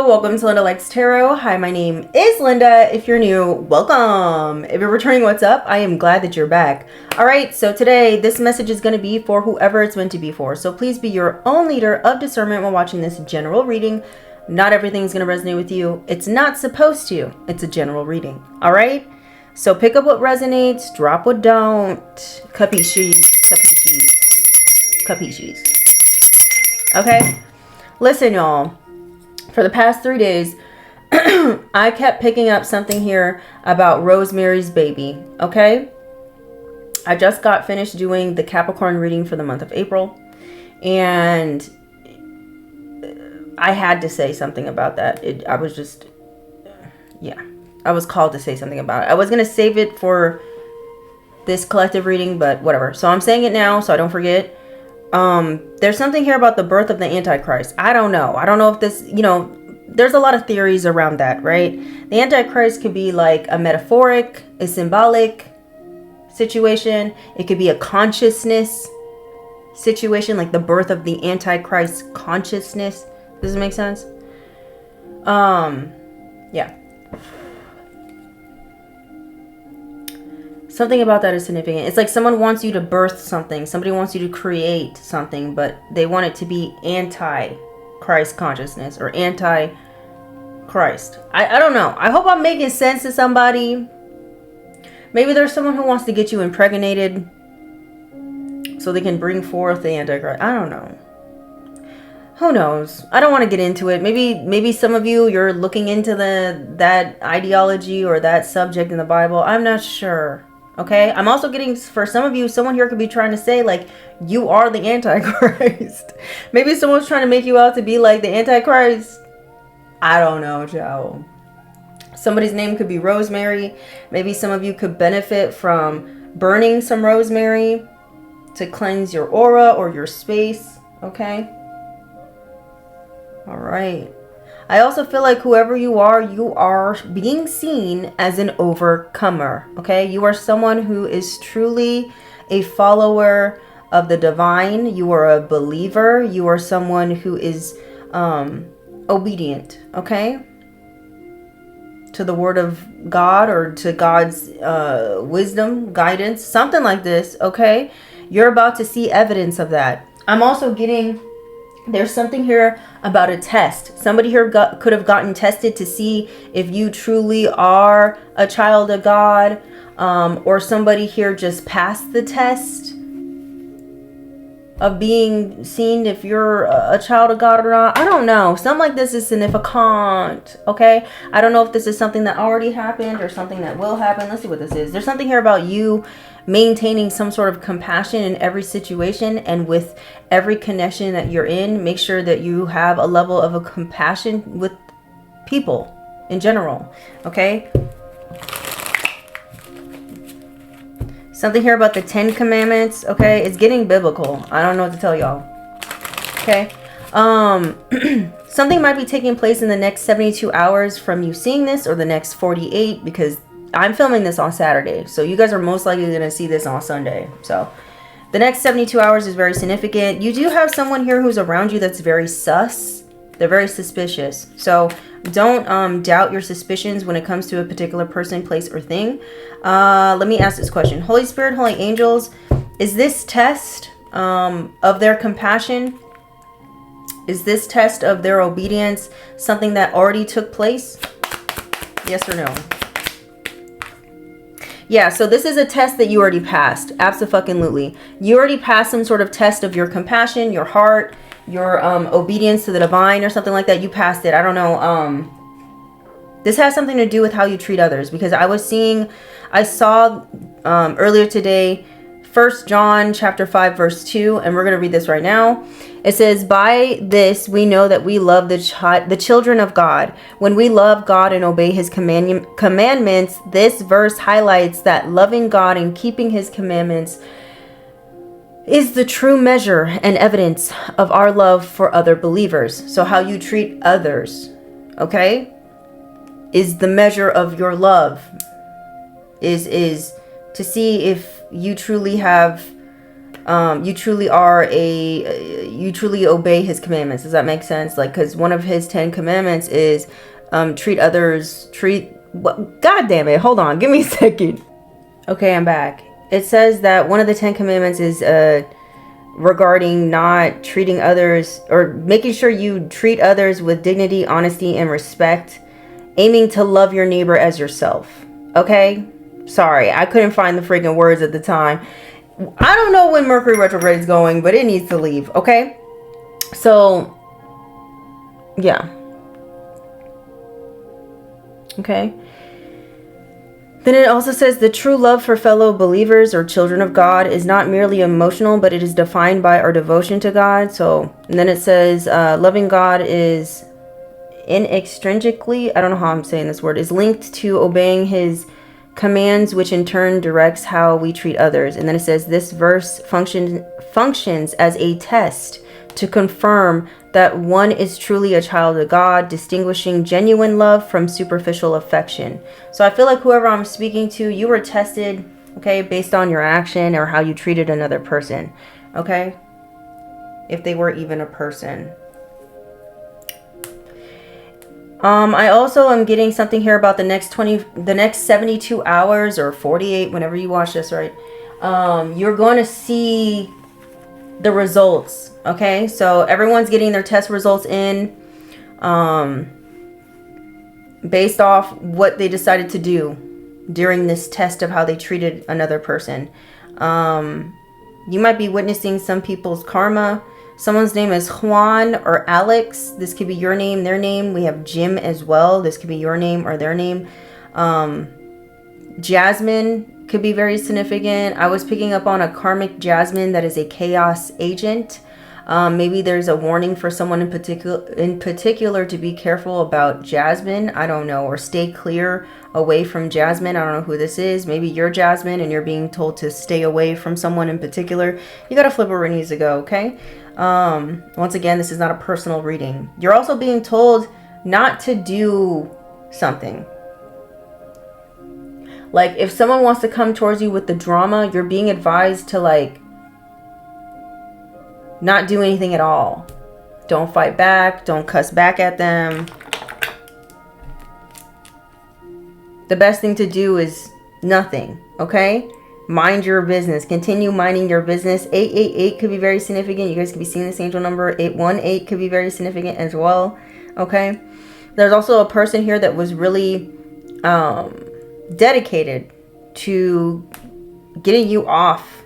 Hello, welcome to Linda Likes Tarot. Hi, my name is Linda. If you're new, welcome. If you're returning, what's up? I am glad that you're back. All right, so today this message is going to be for whoever it's meant to be for. So please be your own leader of discernment while watching this general reading. Not everything's going to resonate with you. It's not supposed to. It's a general reading. All right? So pick up what resonates, drop what don't. Capisces, capisces, capisces. Okay? Listen, y'all. For the past 3 days, I kept picking up something here about Rosemary's Baby, okay? I just got finished doing the Capricorn reading for the month of April, and I had to say something about that. I was called to say something about it. I was going to save it for this collective reading, but whatever. So I'm saying it now so I don't forget. There's something here about the birth of the Antichrist. I don't know if this, there's a lot of theories around that, right? The Antichrist could be like a metaphoric, a symbolic situation. It could be a consciousness situation, like the birth of the Antichrist consciousness. Does it make sense? Yeah. Something about that is significant. It's like someone wants you to birth something. Somebody wants you to create something, but they want it to be anti-Christ consciousness or anti-Christ. I don't know. I hope I'm making sense to somebody. Maybe there's someone who wants to get you impregnated so they can bring forth the Antichrist. I don't know. Who knows? I don't want to get into it. Maybe some of you're looking into that ideology or that subject in the Bible. I'm not sure. Okay, I'm also getting, for some of you, someone here could be trying to say, like, you are the Antichrist. Maybe someone's trying to make you out to be like the Antichrist. I don't know, Joe. Somebody's name could be Rosemary. Maybe some of you could benefit from burning some rosemary to cleanse your aura or your space. Okay. All right. I also feel like whoever you are being seen as an overcomer, okay? You are someone who is truly a follower of the divine. You are a believer. You are someone who is obedient, okay? To the word of God or to God's wisdom, guidance, something like this, okay? You're about to see evidence of that. I'm also getting... There's something here about a test. Somebody here could have gotten tested to see if you truly are a child of God. Or somebody here just passed the test of being seen if you're a child of God or not. I don't know. Something like this is significant. Okay? I don't know if this is something that already happened or something that will happen. Let's see what this is. There's something here about you maintaining some sort of compassion in every situation, and with every connection that you're in, make sure that you have a level of a compassion with people in general. Okay? Something here about the 10 commandments. Okay? It's getting biblical. I don't know what to tell y'all. Okay? Something might be taking place in the next 72 hours from you seeing this, or the next 48, because I'm filming this on Saturday, so you guys are most likely going to see this on Sunday. So the next 72 hours is very significant. You do have someone here who's around you that's very sus. They're very suspicious. So don't doubt your suspicions when it comes to a particular person, place, or thing. Let me ask this question. Holy Spirit, Holy Angels, is this test of their compassion? Is this test of their obedience something that already took place? Yes or no? Yeah, so this is a test that you already passed. Abso-fucking-lutely. You already passed some sort of test of your compassion, your heart, your obedience to the divine or something like that. You passed it. I don't know. This has something to do with how you treat others, because I saw earlier today, 1 John chapter 5 verse 2, and we're going to read this right now. It says, by this we know that we love the children of God, when we love God and obey his commandments. This verse highlights that loving God and keeping his commandments is the true measure and evidence of our love for other believers. So how you treat others, okay, is the measure of your love. Is to see if you truly have You truly obey his commandments. Does that make sense? Like, because one of his 10 commandments is God damn it, hold on, give me a second. Okay, I'm back. It says that one of the 10 commandments is regarding not treating others, or making sure you treat others with dignity, honesty, and respect, aiming to love your neighbor as yourself. Okay? Sorry, I couldn't find the freaking words at the time. I don't know when Mercury retrograde is going, but it needs to leave. Okay? So, yeah. Okay? Then it also says the true love for fellow believers or children of God is not merely emotional, but it is defined by our devotion to God. So, and then it says loving God is inextricably, I don't know how I'm saying this word, is linked to obeying his commands, which in turn directs how we treat others. And then it says this verse functions as a test to confirm that one is truly a child of God, distinguishing genuine love from superficial affection. So I feel like whoever I'm speaking to, you were tested, okay, based on your action or how you treated another person, okay? If they were even a person. I also am getting something here about the next 72 hours or 48, whenever you watch this, right? You're going to see the results. Okay, so everyone's getting their test results in based off what they decided to do during this test of how they treated another person. You might be witnessing some people's karma. Someone's name is Juan or Alex. This could be your name, their name. We have Jim as well. This could be your name or their name. Jasmine could be very significant. I was picking up on a karmic Jasmine that is a chaos agent. Maybe there's a warning for someone in particular to be careful about Jasmine. I don't know, or stay clear away from Jasmine. I don't know who this is. Maybe you're Jasmine and you're being told to stay away from someone in particular. You gotta flip where it needs to go, okay? Once again, this is not a personal reading. You're also being told not to do something. Like, if someone wants to come towards you with the drama, you're being advised to, like, not do anything at all. Don't fight back. Don't cuss back at them. The best thing to do is nothing, okay? Mind your business. Continue minding your business. 888 could be very significant. You guys could be seeing this angel number. 818 could be very significant as well, okay? There's also a person here that was really dedicated to getting you off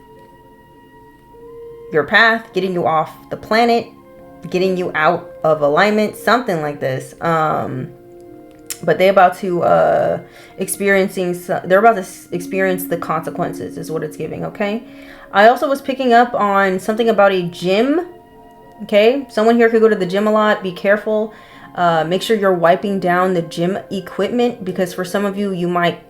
your path, getting you off the planet, getting you out of alignment, something like this. But they're about to experience the consequences, is what it's giving, okay? I also was picking up on something about a gym, okay? Someone here could go to the gym a lot. Be careful. Make sure you're wiping down the gym equipment, because for some of you, you might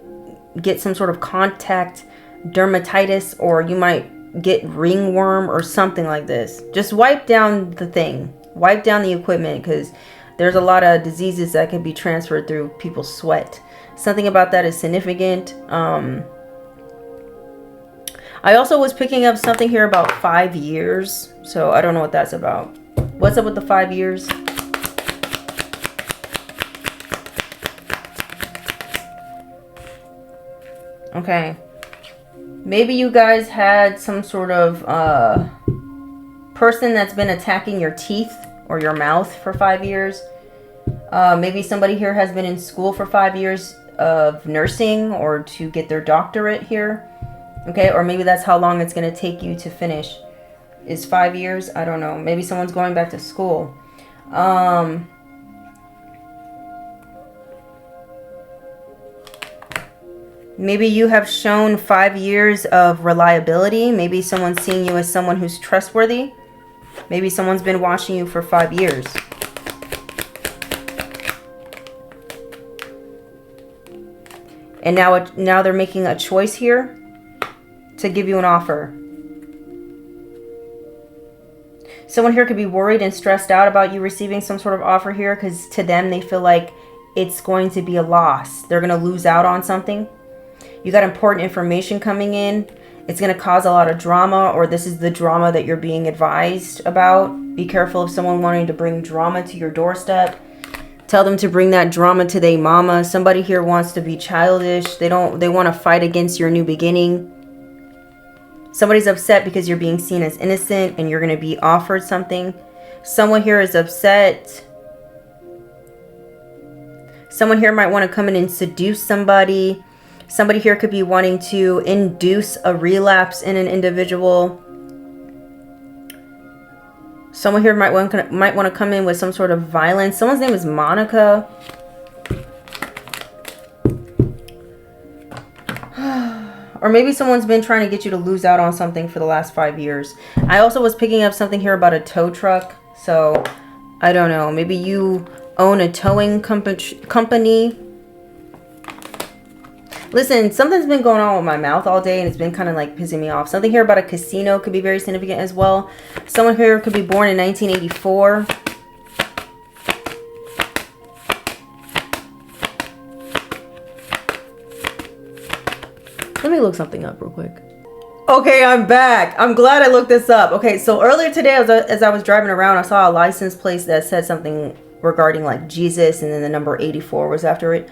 get some sort of contact dermatitis, or you might get ringworm or something like this. Just wipe down the thing. Wipe down the equipment, because there's a lot of diseases that can be transferred through people's sweat. Something about that is significant. I also was picking up something here about 5 years. So I don't know what that's about. What's up with the 5 years? Okay. Maybe you guys had some sort of person that's been attacking your teeth or your mouth for 5 years. Maybe somebody here has been in school for 5 years of nursing or to get their doctorate here. Okay, or maybe that's how long it's going to take you to finish. Is 5 years? I don't know. Maybe someone's going back to school. Maybe you have shown 5 years of reliability. Maybe someone's seeing you as someone who's trustworthy. Maybe someone's been watching you for 5 years. And now they're making a choice here to give you an offer. Someone here could be worried and stressed out about you receiving some sort of offer here, because to them, they feel like it's going to be a loss. They're going to lose out on something. You got important information coming in. It's going to cause a lot of drama, or this is the drama that you're being advised about. Be careful of someone wanting to bring drama to your doorstep. Tell them to bring that drama to their mama. Somebody here wants to be childish. They want to fight against your new beginning. Somebody's upset because you're being seen as innocent and you're going to be offered something. Someone here is upset. Someone here might want to come in and seduce somebody. Somebody here could be wanting to induce a relapse in an individual. Someone here might want to come in with some sort of violence. Someone's name is Monica. Or maybe someone's been trying to get you to lose out on something for the last 5 years. I also was picking up something here about a tow truck. So, I don't know. Maybe you own a towing company. Listen, something's been going on with my mouth all day and it's been kind of like pissing me off. Something here about a casino could be very significant as well. Someone here could be born in 1984. Let me look something up real quick. Okay, I'm back. I'm glad I looked this up. Okay, so earlier today, as I was driving around, I saw a license plate that said something regarding like Jesus, and then the number 84 was after it.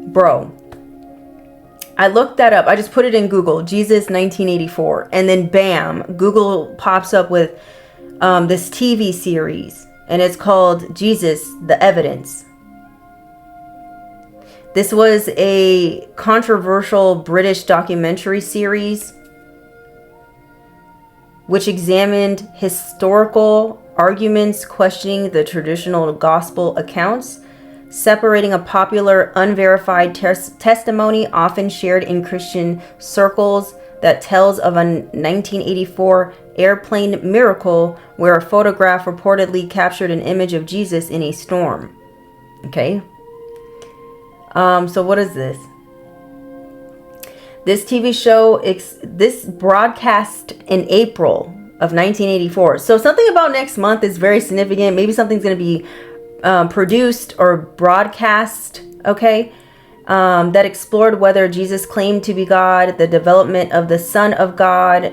Bro, I looked that up. I just put it in Google, Jesus 1984, and then bam, Google pops up with this TV series, and it's called Jesus, the Evidence. This was a controversial British documentary series which examined historical arguments questioning the traditional gospel accounts, separating a popular unverified testimony often shared in Christian circles that tells of a 1984 airplane miracle where a photograph reportedly captured an image of Jesus in a storm. Okay. So what is this? This TV show, this broadcast in April of 1984. So something about next month is very significant. Maybe something's going to be produced or broadcast, okay, that explored whether Jesus claimed to be God, the development of the Son of God,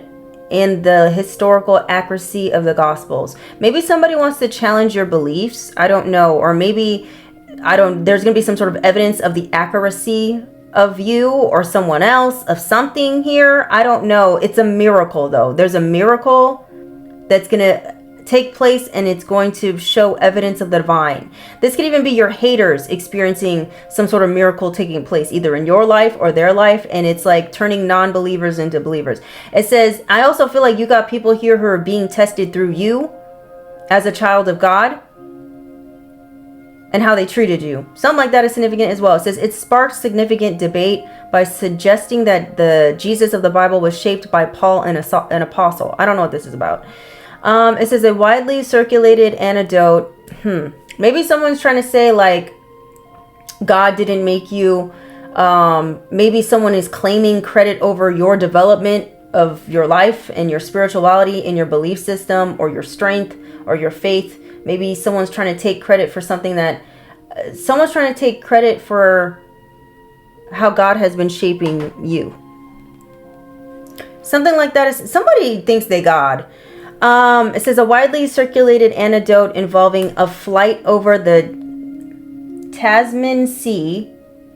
and the historical accuracy of the Gospels. Maybe somebody wants to challenge your beliefs. I don't know. Or maybe... there's going to be some sort of evidence of the accuracy of you or someone else, of something here. I don't know. It's a miracle though. There's a miracle that's going to take place and it's going to show evidence of the divine. This could even be your haters experiencing some sort of miracle taking place either in your life or their life, and it's like turning non-believers into believers. It says, I also feel like you got people here who are being tested through you as a child of God and how they treated you. Something like that is significant as well. It says it sparked significant debate by suggesting that the Jesus of the Bible was shaped by Paul, an apostle. I don't know what this is about. It says a widely circulated anecdote. Maybe someone's trying to say like God didn't make you. Maybe someone is claiming credit over your development of your life and your spirituality and your belief system or your strength or your faith. Maybe someone's trying to take credit for something that... someone's trying to take credit for how God has been shaping you. Something like that is... somebody thinks they God. It says a widely circulated anecdote involving a flight over the Tasman Sea.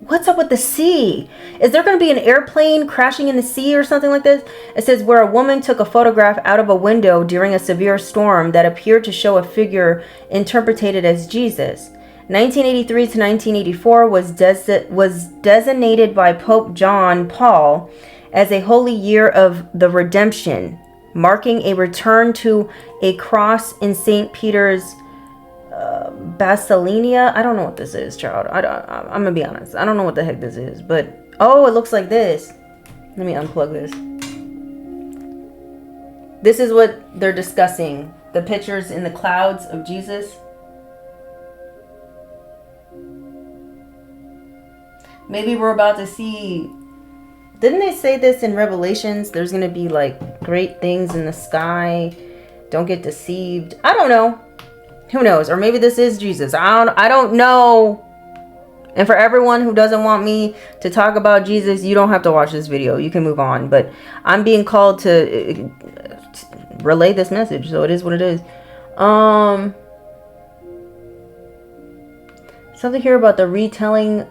What's up with the sea? Is there going to be an airplane crashing in the sea or something like this? It says where a woman took a photograph out of a window during a severe storm that appeared to show a figure interpreted as Jesus. 1983 to 1984 was designated by Pope John Paul as a holy year of the redemption, marking a return to a cross in St. Peter's Basilica. I don't know what this is, child. I'm gonna be honest. I don't know what the heck this is, but oh, it looks like this. Let me unplug this. This is what they're discussing. The pictures in the clouds of Jesus. Maybe we're about to see... Didn't they say this in Revelations? There's gonna be like great things in the sky. Don't get deceived. I don't know. Who knows? Or maybe this is Jesus. I don't know. And for everyone who doesn't want me to talk about Jesus, you don't have to watch this video. You can move on. But I'm being called to relay this message, so it is what it is. Something here about the retelling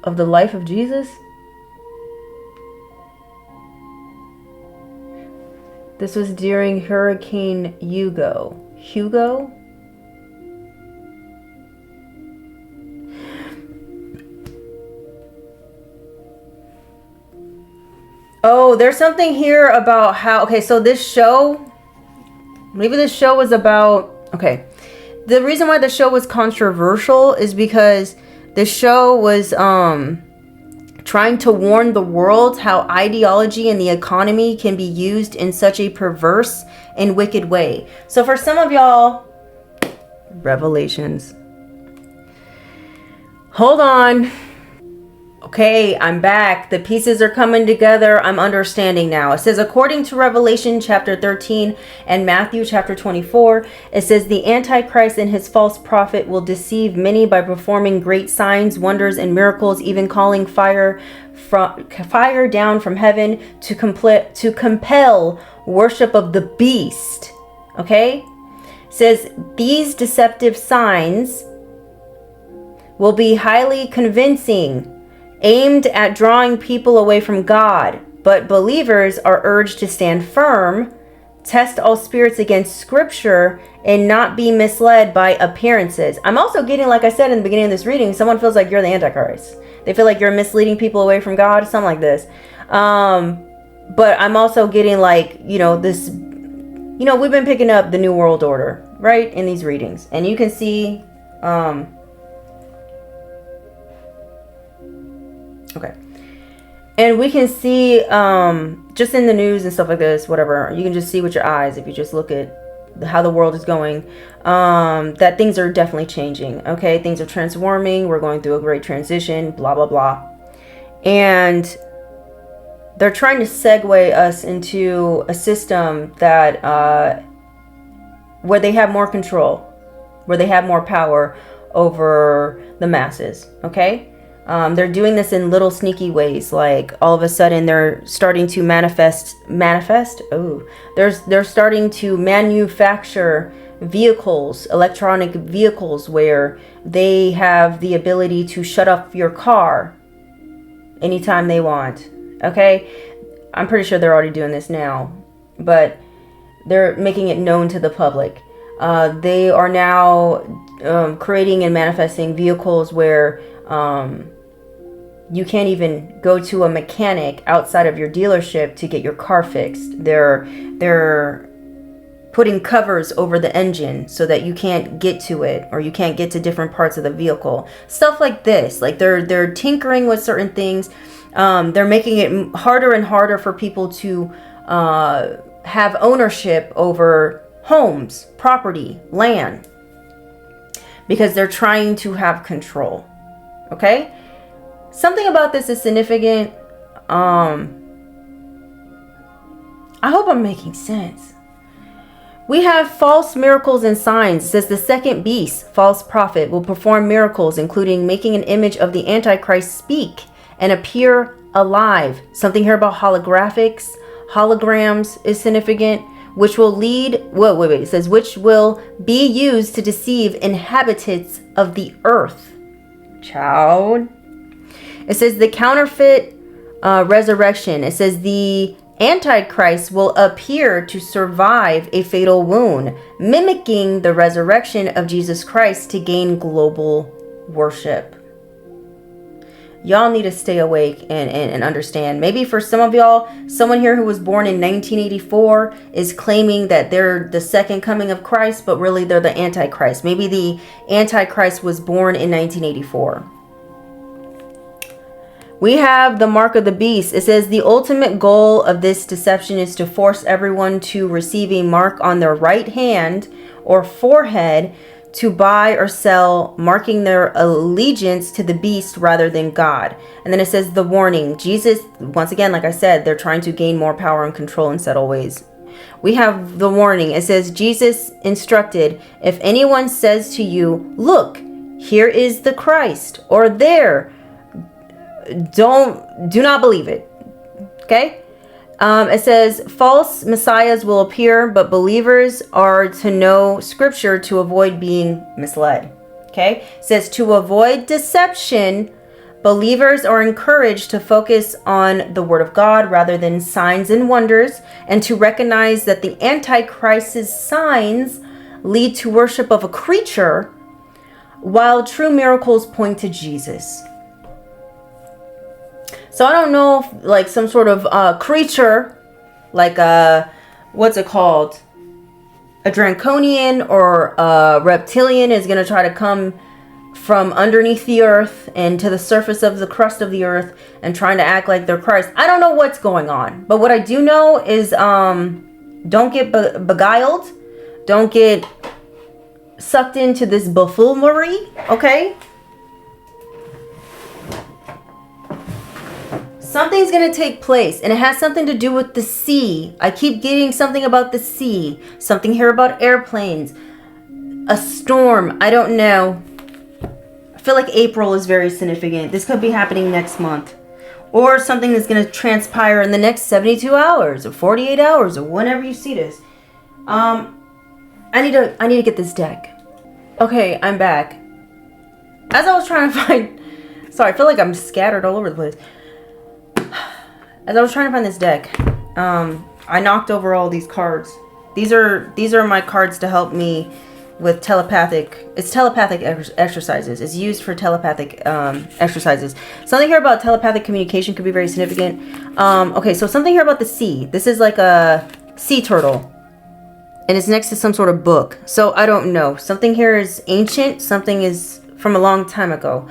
of the life of Jesus. This was during Hurricane Hugo. Oh, there's something here about how, okay, so this show, maybe this show was about, okay. The reason why the show was controversial is because the show was trying to warn the world how ideology and the economy can be used in such a perverse and wicked way. So for some of y'all, Revelations. Hold on. Okay, I'm back. The pieces are coming together. I'm understanding now. It says, according to Revelation chapter 13 and Matthew chapter 24, it says the Antichrist and his false prophet will deceive many by performing great signs, wonders, and miracles, even calling fire down from heaven to compel worship of the beast. Okay? It says these deceptive signs will be highly convincing, aimed at drawing people away from God, but believers are urged to stand firm, test all spirits against scripture, and not be misled by appearances. I'm also getting, like I said in the beginning of this reading, someone feels like you're the Antichrist. They feel like you're misleading people away from God, something like this. But I'm also getting like, this, we've been picking up the New World Order, right, in these readings. And you can see, okay. And we can see, just in the news and stuff like this, whatever, you can just see with your eyes, if you just look at how the world is going, that things are definitely changing. Okay. Things are transforming. We're going through a great transition, blah, blah, blah. And they're trying to segue us into a system that, where they have more control, where they have more power over the masses. Okay. They're doing this in little sneaky ways. Like all of a sudden they're starting to manifest. Oh, they're starting to manufacture vehicles, electronic vehicles, where they have the ability to shut off your car anytime they want. Okay. I'm pretty sure they're already doing this now, but they're making it known to the public. They are now creating and manifesting vehicles where you can't even go to a mechanic outside of your dealership to get your car fixed. They're putting covers over the engine so that you can't get to it, or you can't get to different parts of the vehicle. Stuff like this. Like they're tinkering with certain things. They're making it harder and harder for people to have ownership over homes, property, land, because they're trying to have control. Okay? Something about this is significant. I hope I'm making sense. We have false miracles and signs. It says the second beast, false prophet, will perform miracles, including making an image of the Antichrist speak and appear alive. Something here about holographics. Holograms is significant, which will lead, it says, which will be used to deceive inhabitants of the earth. Child. It says the counterfeit resurrection. It says the Antichrist will appear to survive a fatal wound, mimicking the resurrection of Jesus Christ to gain global worship. Y'all need to stay awake and understand. Maybe for some of y'all, someone here who was born in 1984 is claiming that they're the second coming of Christ, but really they're the Antichrist. Maybe the Antichrist was born in 1984. We have the mark of the beast. It says the ultimate goal of this deception is to force everyone to receive a mark on their right hand or forehead to buy or sell, marking their allegiance to the beast rather than God. And then it says the warning. Jesus, once again, like I said, they're trying to gain more power and control in subtle ways. We have the warning. It says Jesus instructed, if anyone says to you, look, Here is the Christ, or there. Do not believe it. Okay? It says, false messiahs will appear, but believers are to know scripture to avoid being misled. Okay? It says, to avoid deception, believers are encouraged to focus on the word of God rather than signs and wonders, and to recognize that the Antichrist's signs lead to worship of a creature, while true miracles point to Jesus. So I don't know if like some sort of creature, like what's it called? A draconian or a reptilian is going to try to come from underneath the earth and to the surface of the crust of the earth and trying to act like they're Christ. I don't know what's going on. But what I do know is don't get beguiled. Don't get sucked into this buffoonery, okay? Something's going to take place, and it has something to do with the sea. I keep getting something about the sea. Something here about airplanes. A storm. I don't know. I feel like April is very significant. This could be happening next month. Or something that's going to transpire in the next 72 hours or 48 hours or whenever you see this. I need to get this deck. Okay, I'm back. As I was trying to find... Sorry, I feel like I'm scattered all over the place. As I was trying to find this deck, I knocked over all these cards. These are my cards to help me with telepathic. It's telepathic exercises. It's used for telepathic exercises. Something here about telepathic communication could be very significant. Okay, so something here about the sea. This is like a sea turtle, and it's next to some sort of book. So I don't know. Something here is ancient. Something is from a long time ago.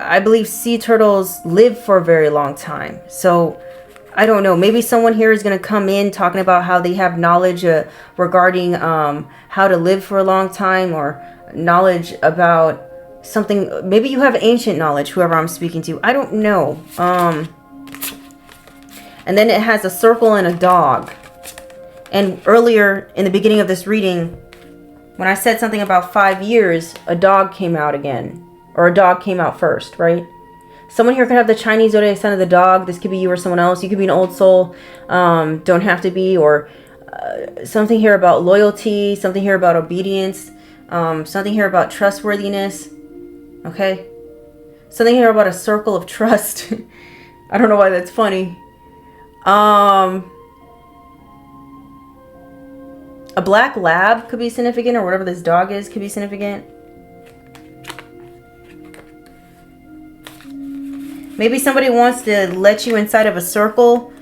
I believe sea turtles live for a very long time. So, I don't know. Maybe someone here is going to come in talking about how they have knowledge regarding how to live for a long time, or knowledge about something. Maybe you have ancient knowledge, whoever I'm speaking to. I don't know. And then it has a circle and a dog. And earlier in the beginning of this reading, when I said something about 5 years, a dog came out again. Or a dog came out first, right? Someone here could have the Chinese zodiac sign of the dog. This could be you or someone else. You could be an old soul. Don't have to be. Or something here about loyalty. Something here about obedience. Something here about trustworthiness. Okay? Something here about a circle of trust. I don't know why that's funny. A black lab could be significant, or whatever this dog is could be significant. Maybe somebody wants to let you inside of a circle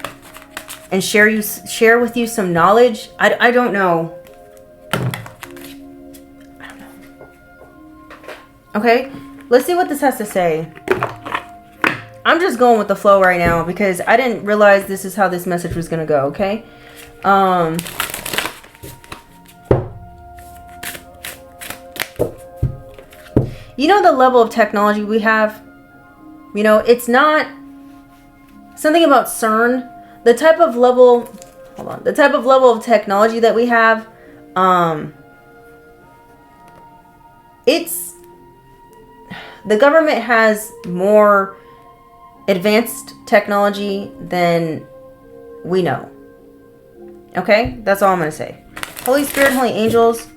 and share with you some knowledge. I don't know. I don't know. Okay, let's see what this has to say. I'm just going with the flow right now because I didn't realize this is how this message was going to go, okay? You know the level of technology we have? You know, it's not something about CERN. The type of level, the type of level of technology that we have, it's, the government has more advanced technology than we know. Okay? That's all I'm going to say. Holy Spirit, Holy Angels,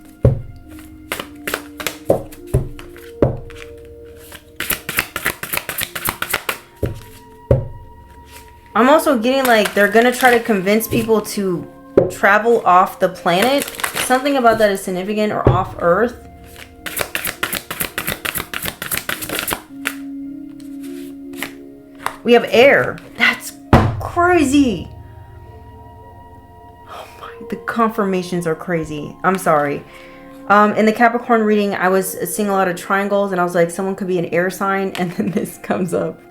I'm also getting like they're going to try to convince people to travel off the planet. Something about that is significant, or off Earth. We have air. That's crazy. Oh my, the confirmations are crazy. I'm sorry. In the Capricorn reading, I was seeing a lot of triangles, and I was like, someone could be an air sign, and then this comes up.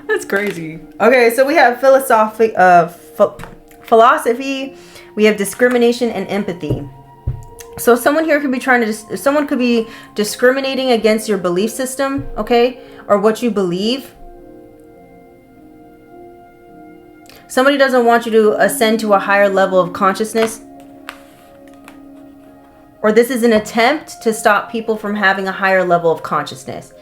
That's crazy. Okay, so we have philosophy, we have discrimination and empathy. So someone here could be someone could be discriminating against your belief system, okay? Or what you believe. Somebody doesn't want you to ascend to a higher level of consciousness. or this is an attempt to stop people from having a higher level of consciousness.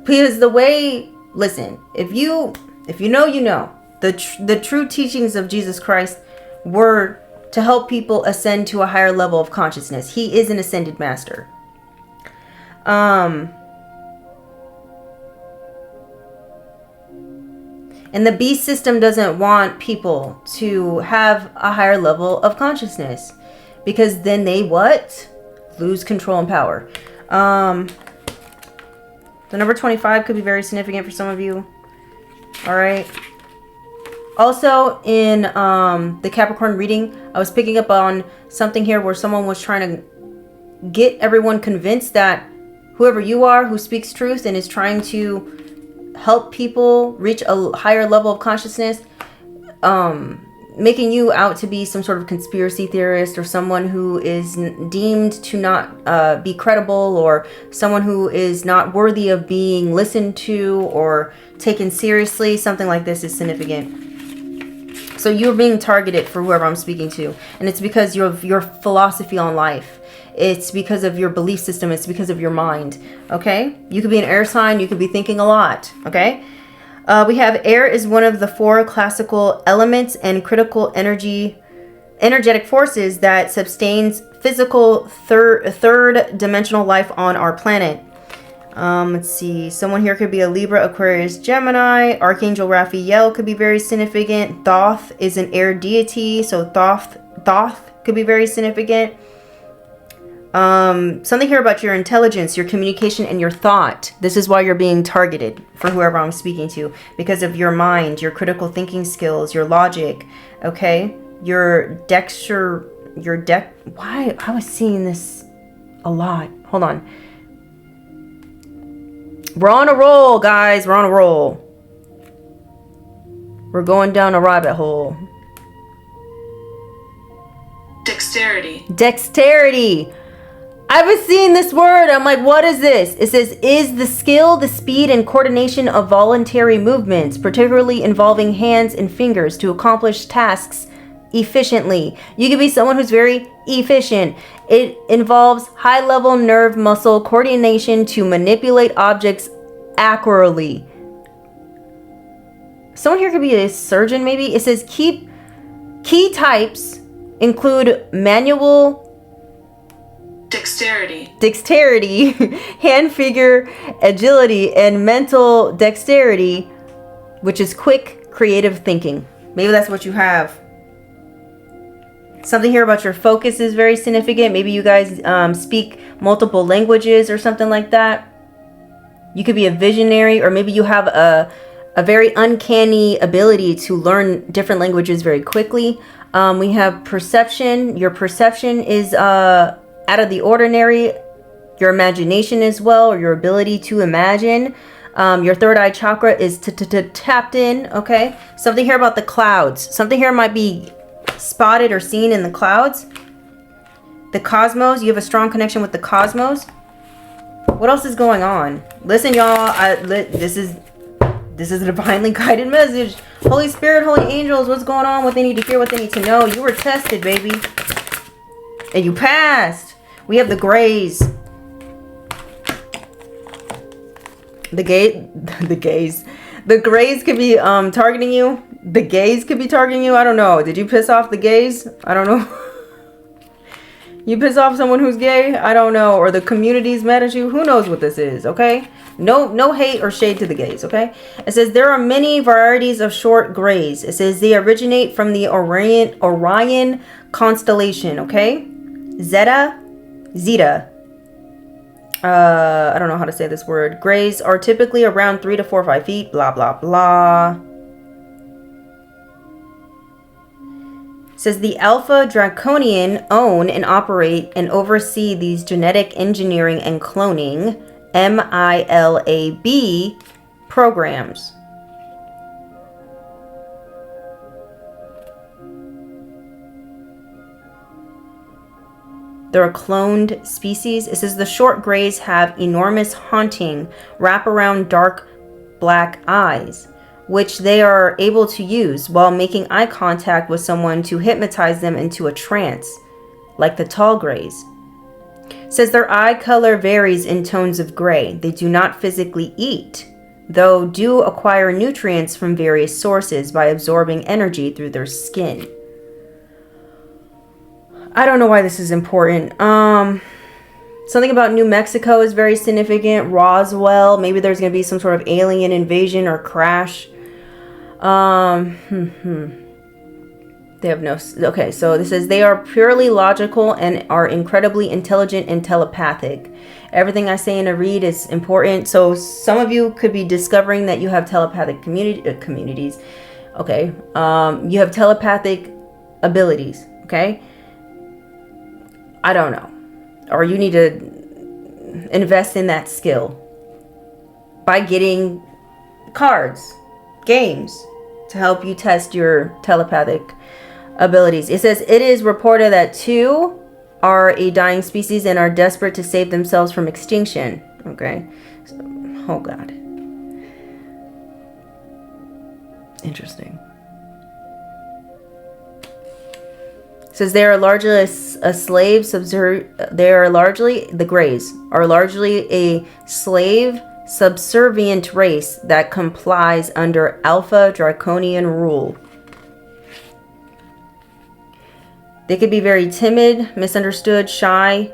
Because the way, listen, if you know, you know, the true teachings of Jesus Christ were to help people ascend to a higher level of consciousness. He is an ascended master. And the beast system doesn't want people to have a higher level of consciousness, because then they what? Lose control and power. The number 25 could be very significant for some of you. All right. Also in the Capricorn reading, I was picking up on something here where someone was trying to get everyone convinced that whoever you are who speaks truth and is trying to help people reach a higher level of consciousness, making you out to be some sort of conspiracy theorist or someone who is deemed to not be credible, or someone who is not worthy of being listened to or taken seriously. Something like this is significant. So you're being targeted for whoever I'm speaking to, and it's because of your philosophy on life. It's because of your belief system. It's because of your mind. Okay? You could be an air sign. You could be thinking a lot. Okay? We have air is one of the 4 classical elements and critical energetic forces that sustains physical third dimensional life on our planet. Let's see. Someone here could be a Libra, Aquarius, Gemini. Archangel Raphael could be very significant. Thoth is an air deity, so Thoth could be very significant. Something here about your intelligence, your communication, and your thought. This is why you're being targeted for whoever I'm speaking to, because of your mind, your critical thinking skills, your logic. Okay, why I was seeing this a lot. Hold on. We're on a roll, guys. We're on a roll. We're going down a rabbit hole. Dexterity. I was seeing this word. I'm like, what is this? It says, is the skill, the speed, and coordination of voluntary movements, particularly involving hands and fingers, to accomplish tasks efficiently. You could be someone who's very efficient. It involves high-level nerve muscle coordination to manipulate objects accurately. Someone here could be a surgeon, maybe. It says key types include manual dexterity, hand figure agility, and mental dexterity, which is quick creative thinking. Maybe that's what you have. Something here about your focus is very significant. Maybe you guys speak multiple languages or something like that. You could be a visionary, or maybe you have a very uncanny ability to learn different languages very quickly. We have perception. Your perception is out of the ordinary. Your imagination as well, or your ability to imagine. Your third eye chakra is tapped in. Okay. Something here about the clouds. Something here might be spotted or seen in the clouds. The cosmos. You have a strong connection with the cosmos. What else is going on? Listen, y'all. This is a divinely guided message. Holy Spirit, holy angels, what's going on? What they need to hear, what they need to know. You were tested, baby, and you passed. We have the Grays. The gays. The Grays could be targeting you. The gays could be targeting you. I don't know. Did you piss off the gays? I don't know. You piss off someone who's gay? I don't know. Or the community's mad at you? Who knows what this is, okay? No hate or shade to the gays, okay? It says there are many varieties of short grays. It says they originate from the Orion constellation, okay? Zeta. I don't know how to say this word. Grays are typically around 3 to 4 or 5 feet, blah, blah, blah. It says the Alpha Draconian own and operate and oversee these genetic engineering and cloning, MILAB, programs. They're a cloned species. It says the short grays have enormous haunting, wraparound dark black eyes, which they are able to use while making eye contact with someone to hypnotize them into a trance, like the tall grays. It says their eye color varies in tones of gray. They do not physically eat, though do acquire nutrients from various sources by absorbing energy through their skin. I don't know why this is important. Something about New Mexico is very significant. Roswell. Maybe there's going to be some sort of alien invasion or crash. They have no... Okay, so this says they are purely logical and are incredibly intelligent and telepathic. Everything I say in a read is important. So some of you could be discovering that you have telepathic communities. Okay. You have telepathic abilities. Okay. I don't know. Or you need to invest in that skill by getting cards, games to help you test your telepathic abilities. It says it is reported that 2 are a dying species and are desperate to save themselves from extinction. Okay. So, oh God. Interesting. It says they are largely a slave the Greys are largely a slave subservient race that complies under alpha draconian rule. They could be very timid, misunderstood, shy,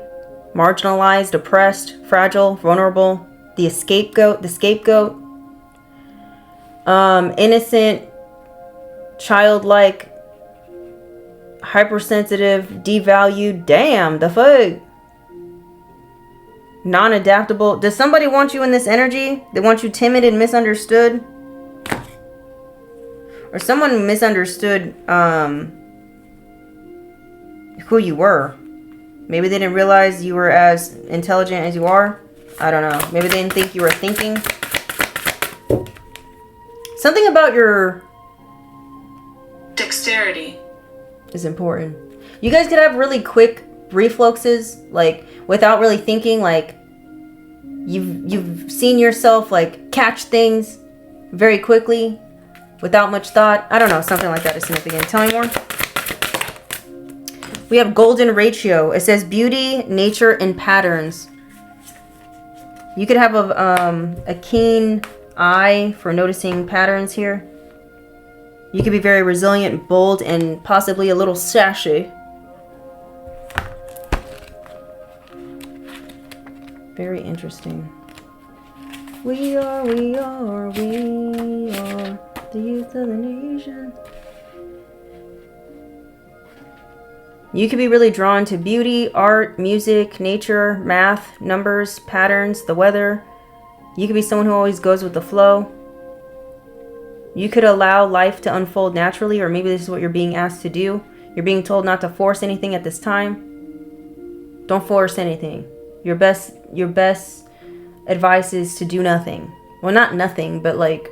marginalized, oppressed, fragile, vulnerable, the scapegoat, innocent, childlike, hypersensitive, devalued, damn, the fuck, non-adaptable. Does somebody want you in this energy? They want you timid and misunderstood? Or someone misunderstood, who you were. Maybe they didn't realize you were as intelligent as you are. I don't know. Maybe they didn't think you were thinking. Something about your dexterity is important. You guys could have really quick reflexes, like without really thinking. Like you've seen yourself like catch things very quickly without much thought. I don't know. Something like that is significant. Tell me more. We have golden ratio. It says beauty, nature, and patterns. You could have a keen eye for noticing patterns here. You could be very resilient, bold, and possibly a little sassy. Very interesting. We are the youth of the nation. You could be really drawn to beauty, art, music, nature, math, numbers, patterns, the weather. You could be someone who always goes with the flow. You could allow life to unfold naturally, or maybe this is what you're being asked to do. You're being told not to force anything at this time. Don't force anything. Your best advice is to do nothing. Well, not nothing, but like,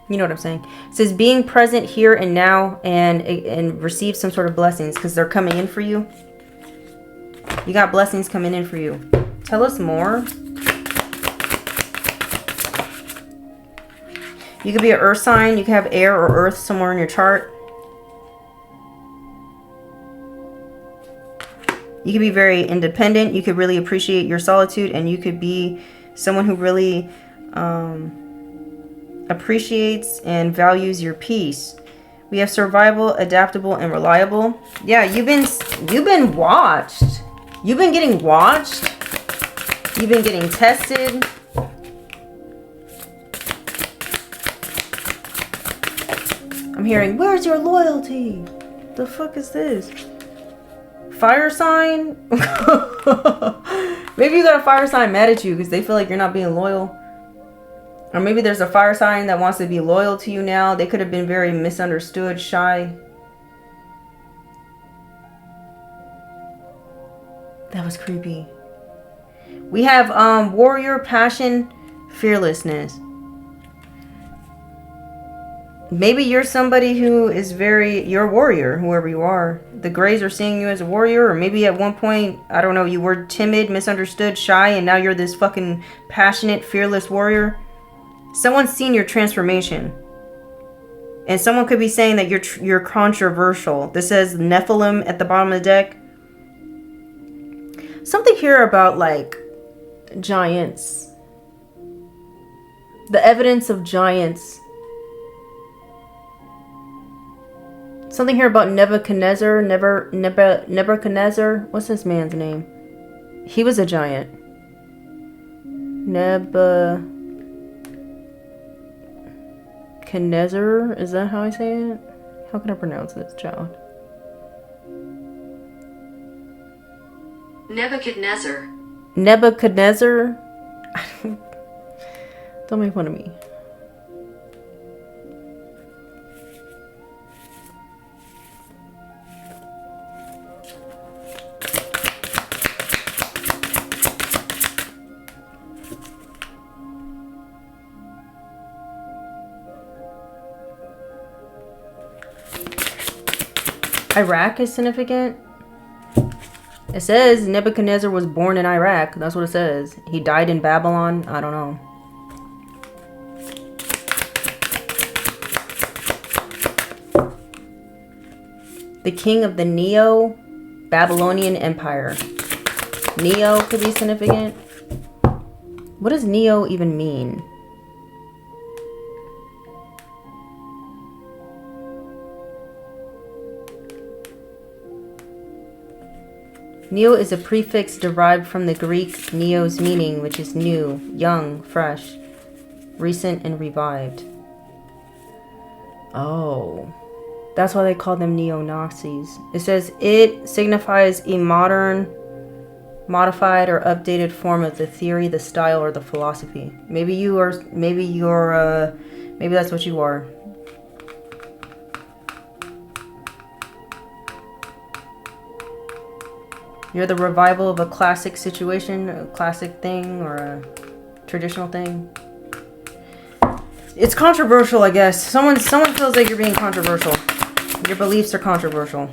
you know what I'm saying. It says being present here and now and receive some sort of blessings because they're coming in for you. You got blessings coming in for you. Tell us more. You could be an earth sign. You could have air or earth somewhere in your chart. You could be very independent. You could really appreciate your solitude, and you could be someone who really appreciates and values your peace. We have survival, adaptable, and reliable. Yeah, you've been watched. You've been getting watched. You've been getting tested. I'm hearing, where's your loyalty? The fuck is this? Fire sign? Maybe you got a fire sign mad at you because they feel like you're not being loyal. Or maybe there's a fire sign that wants to be loyal to you now. They could have been very misunderstood, shy. That was creepy. We have warrior, passion, fearlessness. Maybe you're somebody who is you're a warrior, whoever you are. The Greys are seeing you as a warrior, or maybe at one point, I don't know, you were timid, misunderstood, shy, and now you're this fucking passionate, fearless warrior. Someone's seen your transformation. And someone could be saying that you're controversial. This says Nephilim at the bottom of the deck. Something here about like giants. The evidence of giants. Something here about Nebuchadnezzar. Nebuchadnezzar. What's this man's name? He was a giant. Nebuchadnezzar. Is that how I say it? How can I pronounce this, child? Nebuchadnezzar. Nebuchadnezzar? Don't make fun of me. Iraq is significant. It says Nebuchadnezzar was born in Iraq. That's what it says. He died in Babylon. I don't know. The king of the Neo-Babylonian Empire. Neo could be significant. What does Neo even mean? Neo is a prefix derived from the Greek neos, meaning, which is new, young, fresh, recent, and revived. Oh, that's why they call them neo-Nazis. It says it signifies a modern, modified, or updated form of the theory, the style, or the philosophy. Maybe that's what you are. You're the revival of a classic situation, a classic thing, or a traditional thing. It's controversial, I guess. Someone feels like you're being controversial. Your beliefs are controversial.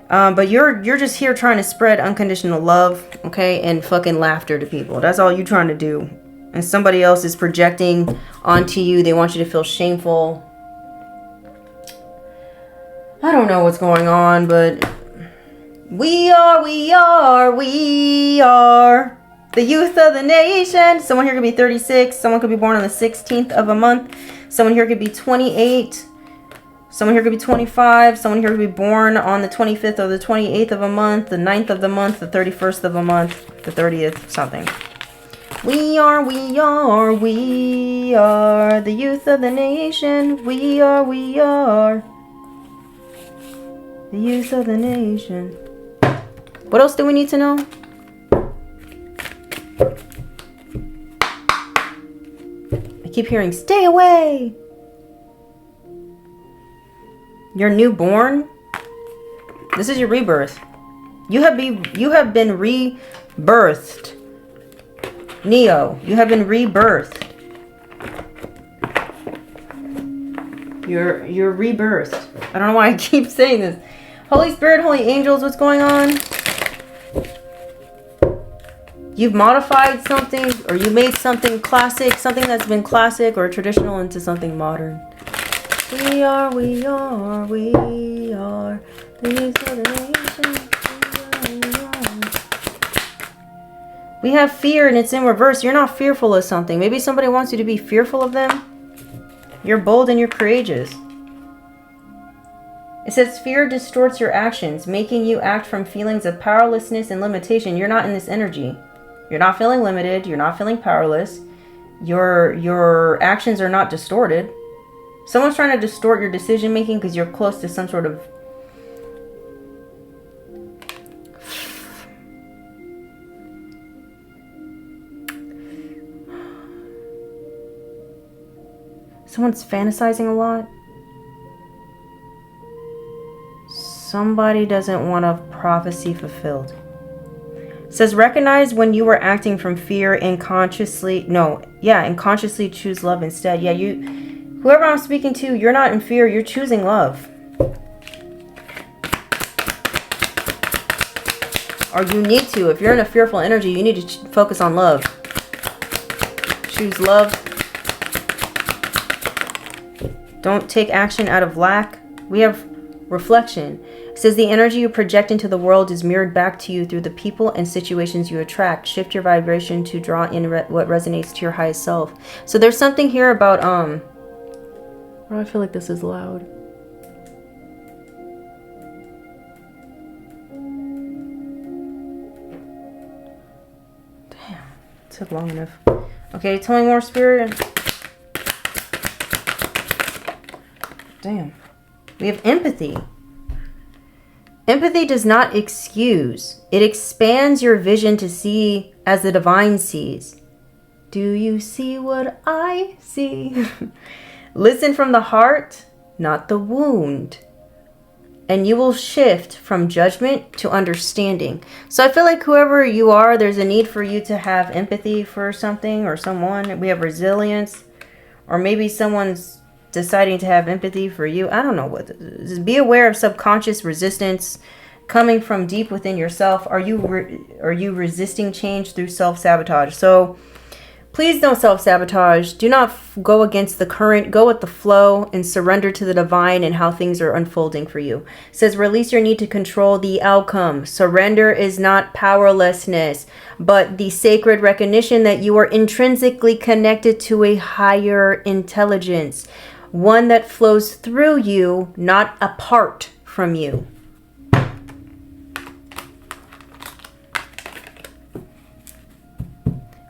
But you're just here trying to spread unconditional love, okay, and fucking laughter to people. That's all you're trying to do. And somebody else is projecting onto you. They want you to feel shameful. I don't know what's going on, but we are the youth of the nation. Someone here could be 36. Someone could be born on the 16th of a month. Someone here could be 28. Someone here could be 25. Someone here could be born on the 25th or the 28th of a month, the 9th of the month, the 31st of a month, the 30th, something. We are the youth of the nation. We are the youth of the nation. What else do we need to know? I keep hearing, stay away. You're newborn. This is your rebirth. You have been rebirthed. Neo, you have been rebirthed. You're rebirthed. I don't know why I keep saying this. Holy Spirit, holy angels, what's going on? You've modified something, or you made something classic, something that's been classic or traditional, into something modern. We are the youth of the nation. We have fear and it's in reverse. You're not fearful of something. Maybe somebody wants you to be fearful of them. You're bold and you're courageous. It says fear distorts your actions, making you act from feelings of powerlessness and limitation. You're not in this energy. You're not feeling limited. You're not feeling powerless. Your actions are not distorted. Someone's trying to distort your decision making because you're close to some sort of someone's fantasizing a lot. Somebody doesn't want a prophecy fulfilled. It says recognize when you were acting from fear and consciously choose love instead. Yeah, whoever I'm speaking to, you're not in fear, you're choosing love. Or you need to. If you're in a fearful energy, you need to focus on love. Choose love. Don't take action out of lack. We have reflection. It says the energy you project into the world is mirrored back to you through the people and situations you attract. Shift your vibration to draw in what resonates to your highest self. So there's something here about oh, I feel like this is loud. Damn, it took long enough. Okay, tell me more, Spirit. Damn. We have empathy. Empathy does not excuse. It expands your vision to see as the divine sees. Do you see what I see? Listen from the heart, not the wound. And you will shift from judgment to understanding. So I feel like whoever you are, there's a need for you to have empathy for something or someone. We have resilience. Or maybe someone's deciding to have empathy for you. I don't know what this is. Be aware of subconscious resistance coming from deep within yourself. Are you resisting change through self-sabotage? So please don't self-sabotage. Do not go against the current. Go with the flow and surrender to the divine and how things are unfolding for you. It says release your need to control the outcome. Surrender is not powerlessness, but the sacred recognition that you are intrinsically connected to a higher intelligence. One that flows through you, not apart from you.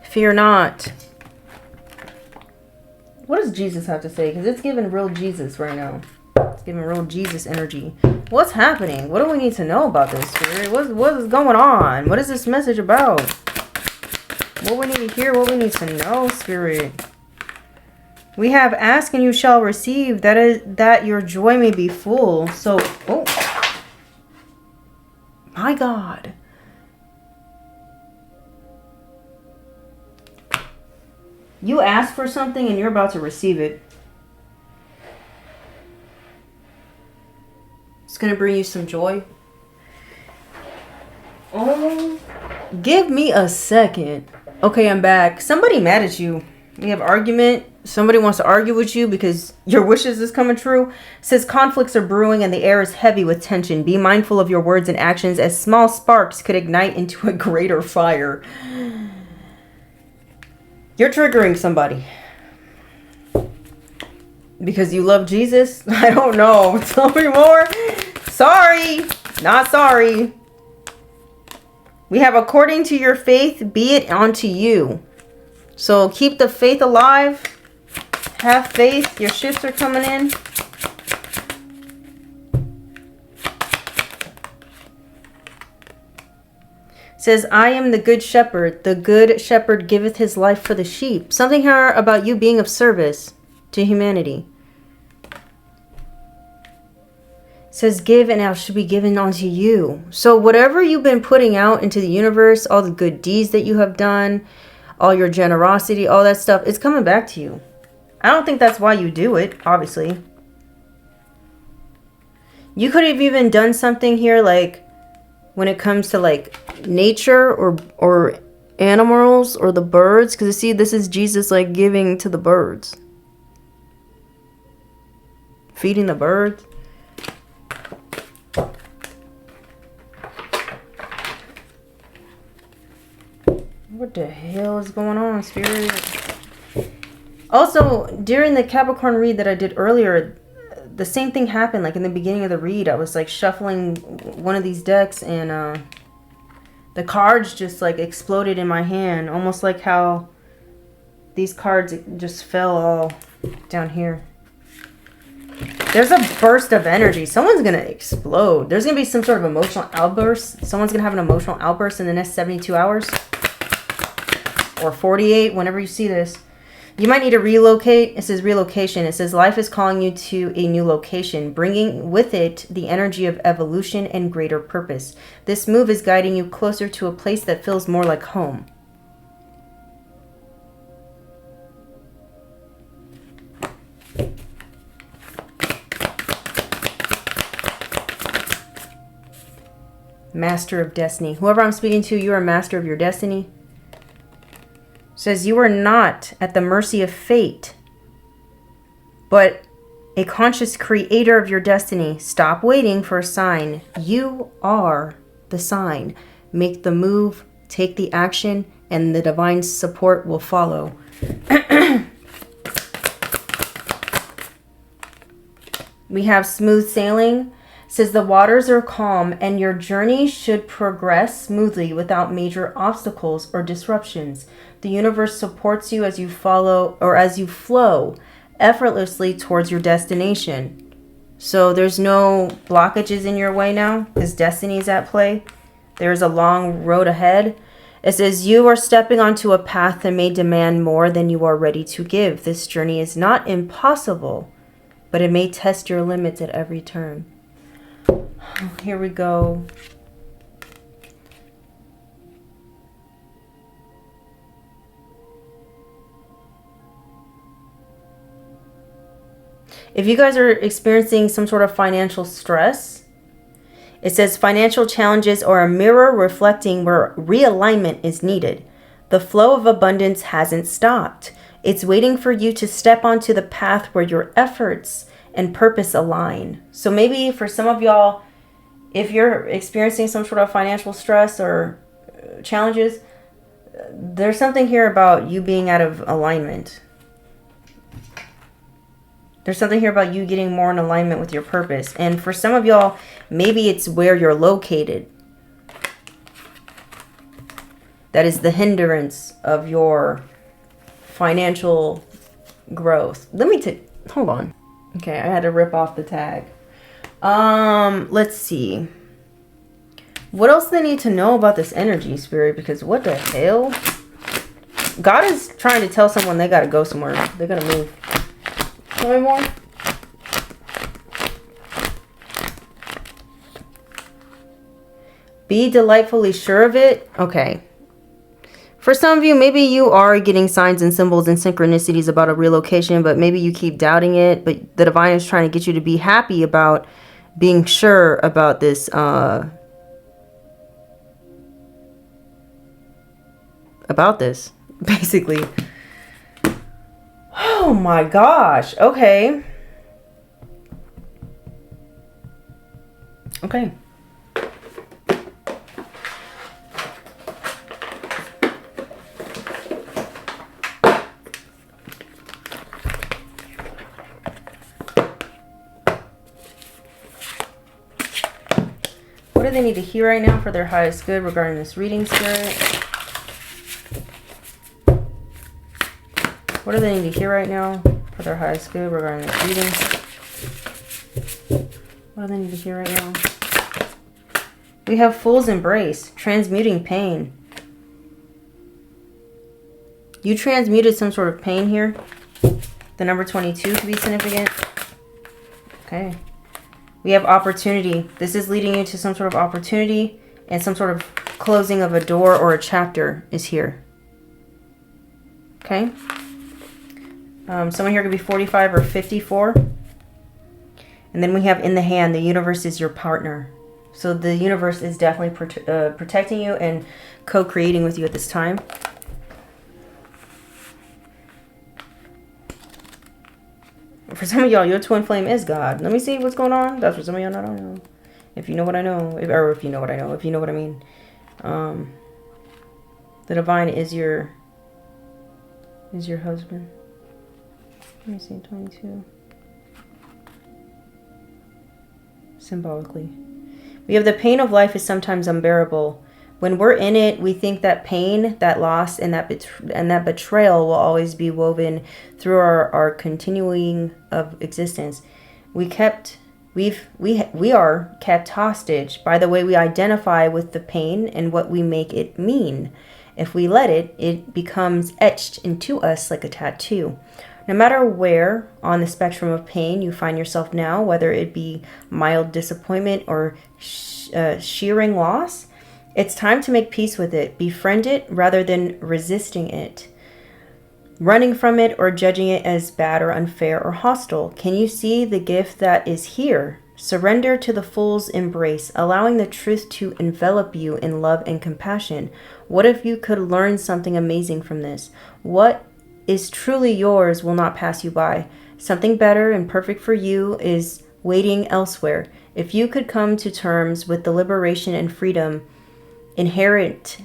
Fear not. What does Jesus have to say? Because it's giving real Jesus right now. It's giving real Jesus energy. What's happening? What do we need to know about this, Spirit? What is going on? What is this message about? What we need to hear, what we need to know, Spirit. We have ask and you shall receive. That is that your joy may be full. So, oh my God. You ask for something and you're about to receive it. It's going to bring you some joy. Oh, give me a second. Okay, I'm back. Somebody mad at you. We have argument. Somebody wants to argue with you because your wishes is coming true. It says conflicts are brewing and the air is heavy with tension. Be mindful of your words and actions as small sparks could ignite into a greater fire. You're triggering somebody. Because you love Jesus? I don't know. Tell me more. Sorry. Not sorry. We have according to your faith, be it unto you. So keep the faith alive. Have faith. Your shifts are coming in. It says, I am the good shepherd. The good shepherd giveth his life for the sheep. Something here about you being of service to humanity. It says, give and it shall be given unto you. So whatever you've been putting out into the universe, all the good deeds that you have done, all your generosity, all that stuff, it's coming back to you. I don't think that's why you do it, obviously. You could have even done something here like when it comes to like nature or animals or the birds. Because you see, this is Jesus like giving to the birds. Feeding the birds. What the hell is going on, Spirit? Also, during the Capricorn read that I did earlier, the same thing happened. Like in the beginning of the read, I was like shuffling one of these decks and the cards just like exploded in my hand. Almost like how these cards just fell all down here. There's a burst of energy. Someone's going to explode. There's going to be some sort of emotional outburst. Someone's going to have an emotional outburst in the next 72 hours. Or 48, whenever you see this. You might need to relocate. It says relocation. It says life is calling you to a new location, bringing with it the energy of evolution and greater purpose. This move is guiding you closer to a place that feels more like home. Master of destiny. Whoever I'm speaking to, you are a master of your destiny. Says you are not at the mercy of fate, but a conscious creator of your destiny. Stop waiting for a sign. You are the sign. Make the move, take the action, and the divine support will follow. We have smooth sailing. It says the waters are calm and your journey should progress smoothly without major obstacles or disruptions. The universe supports you as you follow or as you flow effortlessly towards your destination. So there's no blockages in your way now because destiny is at play. There's a long road ahead. It says you are stepping onto a path that may demand more than you are ready to give. This journey is not impossible, but it may test your limits at every turn. Here we go. If you guys are experiencing some sort of financial stress, it says financial challenges are a mirror reflecting where realignment is needed. The flow of abundance hasn't stopped. It's waiting for you to step onto the path where your efforts and purpose align. So maybe for some of y'all, if you're experiencing some sort of financial stress or challenges, there's something here about you being out of alignment. There's something here about you getting more in alignment with your purpose. And for some of y'all, maybe it's where you're located that is the hindrance of your financial growth. Hold on. Okay, I had to rip off the tag. Let's see. What else do they need to know about this energy, Spirit? Because what the hell? God is trying to tell someone they gotta go somewhere. They gotta move. Tell me more. Be delightfully sure of it. Okay. For some of you, maybe you are getting signs and symbols and synchronicities about a relocation, but maybe you keep doubting it. But the divine is trying to get you to be happy about being sure about this. About this, basically. Oh my gosh. Okay. Okay. What do they need to hear right now for their highest good regarding this reading, Spirit? What do they need to hear right now for their highest good regarding this reading? What do they need to hear right now? We have Fool's Embrace, transmuting pain. You transmuted some sort of pain here. The number 22 could be significant. Okay. We have opportunity. This is leading you to some sort of opportunity, and some sort of closing of a door or a chapter is here. Okay. Someone here could be 45 or 54. And then we have in the hand, the universe is your partner. So the universe is definitely protecting you and co-creating with you at this time. For some of y'all, your twin flame is God. Let me see what's going on. That's for some of y'all, I don't know. If you know what I know. If you know what I know. If you know what I mean. The divine is your husband. Let me see, 22. Symbolically. We have the pain of life is sometimes unbearable. When we're in it, we think that pain, that loss, and that betrayal will always be woven through our continuing of existence. We are kept hostage by the way we identify with the pain and what we make it mean. If we let it, it becomes etched into us like a tattoo. No matter where on the spectrum of pain you find yourself now, whether it be mild disappointment or shearing loss, it's time to make peace with it. Befriend it rather than resisting it, running from it or judging it as bad or unfair or hostile. Can you see the gift that is here? Surrender to the fool's embrace, allowing the truth to envelop you in love and compassion. What if you could learn something amazing from this? What is truly yours will not pass you by. Something better and perfect for you is waiting elsewhere. If you could come to terms with the liberation and freedom inherent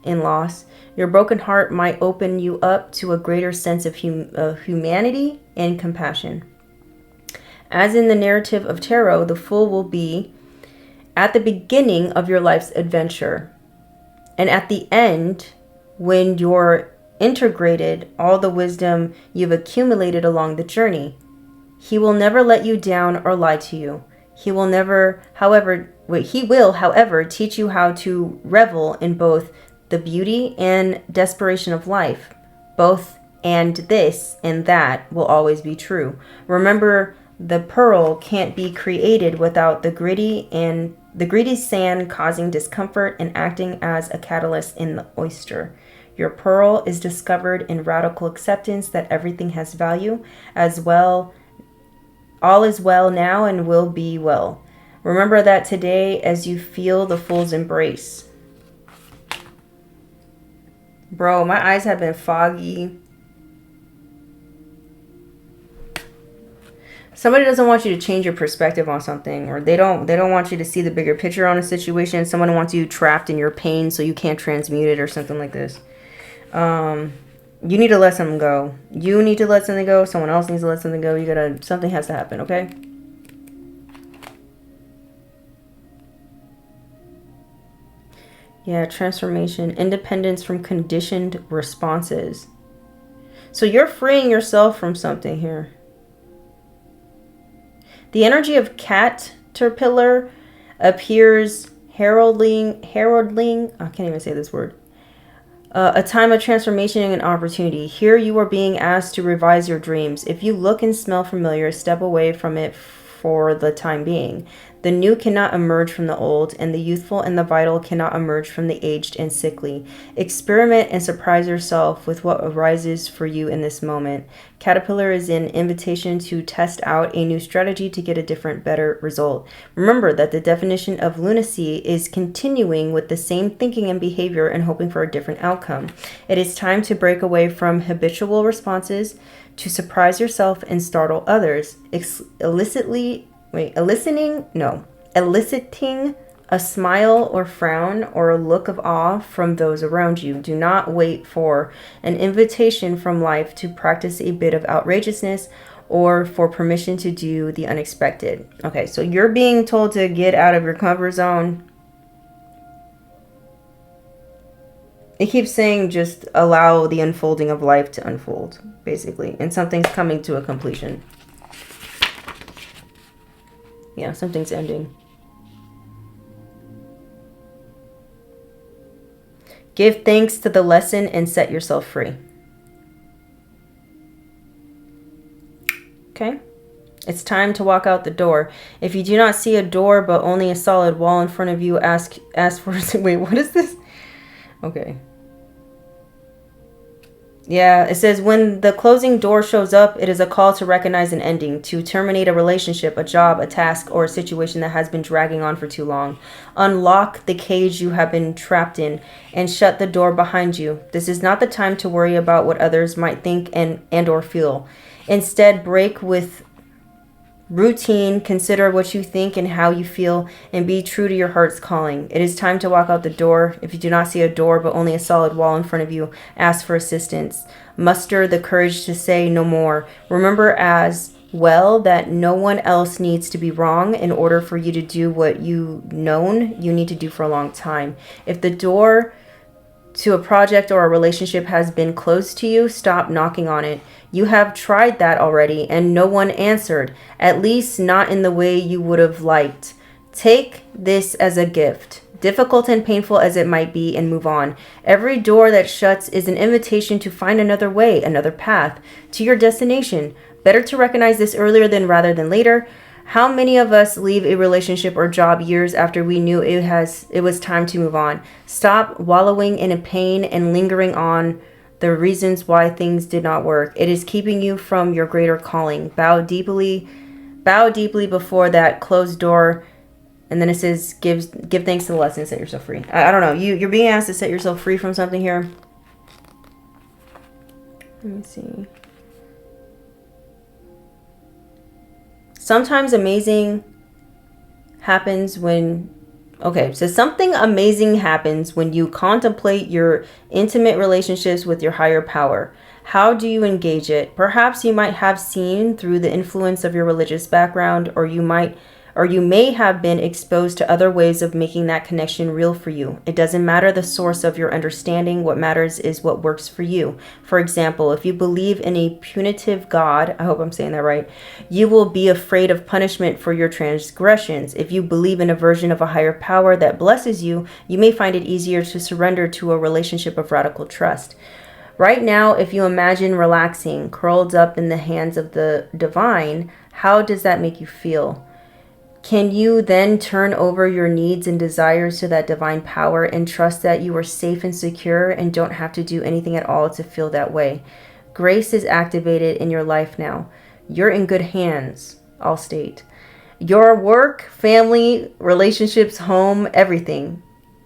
in loss, your broken heart might open you up to a greater sense of humanity and compassion. As in the narrative of tarot, the Fool will be at the beginning of your life's adventure, and at the end, when you're integrated all the wisdom you've accumulated along the journey. He will never let you down or lie to you. He will, however, teach you how to revel in both the beauty and desperation of life. Both and this and that will always be true. Remember, the pearl can't be created without the gritty sand causing discomfort and acting as a catalyst in the oyster. Your pearl is discovered in radical acceptance that everything has value, as well. All is well now and will be well. Remember that today as you feel the Fool's embrace. Bro, my eyes have been foggy. Somebody doesn't want you to change your perspective on something, or they don't want you to see the bigger picture on a situation. Someone wants you trapped in your pain so you can't transmute it or something like this. You need to let something go. You need to let something go. Someone else needs to let something go. Something has to happen, okay? Yeah, transformation, independence from conditioned responses. So you're freeing yourself from something here. The energy of caterpillar appears heralding, I can't even say this word. A time of transformation and opportunity. Here you are being asked to revise your dreams. If you look and smell familiar, step away from it for the time being. The new cannot emerge from the old, and the youthful and the vital cannot emerge from the aged and sickly. Experiment and surprise yourself with what arises for you in this moment. Caterpillar is an invitation to test out a new strategy to get a different, better result. Remember that the definition of lunacy is continuing with the same thinking and behavior and hoping for a different outcome. It is time to break away from habitual responses, to surprise yourself and startle others, eliciting a smile or frown or a look of awe from those around you. Do not wait for an invitation from life to practice a bit of outrageousness or for permission to do the unexpected. Okay, so you're being told to get out of your comfort zone. It keeps saying just allow the unfolding of life to unfold, basically. And something's coming to a completion. Yeah, something's ending. Give thanks to the lesson and set yourself free. Okay? It's time to walk out the door. If you do not see a door but only a solid wall in front of you, ask for... Wait, what is this? Okay. Yeah, it says when the closing door shows up, it is a call to recognize an ending, to terminate a relationship, a job, a task, or a situation that has been dragging on for too long. Unlock the cage you have been trapped in and shut the door behind you. This is not the time to worry about what others might think and or feel. Instead, break with routine, consider what you think and how you feel, and be true to your heart's calling. It is time to walk out the door. If you do not see a door but only a solid wall in front of you, ask for assistance. Muster the courage to say no more. Remember as well that no one else needs to be wrong in order for you to do what you need to do for a long time. If the door to a project or a relationship has been closed to you, stop knocking on it. You have tried that already and no one answered, at least not in the way you would have liked. Take this as a gift, difficult and painful as it might be, and move on. Every door that shuts is an invitation to find another way, another path to your destination. Better to recognize this earlier rather than later. How many of us leave a relationship or job years after we knew it was time to move on? Stop wallowing in a pain and lingering on the reasons why things did not work. It is keeping you from your greater calling. Bow deeply before that closed door. And then it says, give thanks to the lesson, set yourself free. I don't know. You're being asked to set yourself free from something here. Let me see. Sometimes amazing happens when, okay, so something amazing happens when you contemplate your intimate relationships with your higher power. How do you engage it? Perhaps you might have seen through the influence of your religious background, or you may have been exposed to other ways of making that connection real for you. It doesn't matter the source of your understanding. What matters is what works for you. For example, if you believe in a punitive God, I hope I'm saying that right, you will be afraid of punishment for your transgressions. If you believe in a version of a higher power that blesses you, you may find it easier to surrender to a relationship of radical trust. Right now, if you imagine relaxing, curled up in the hands of the divine, how does that make you feel? Can you then turn over your needs and desires to that divine power and trust that you are safe and secure and don't have to do anything at all to feel that way? Grace is activated in your life now. You're in good hands, I'll state. Your work, family, relationships, home, everything.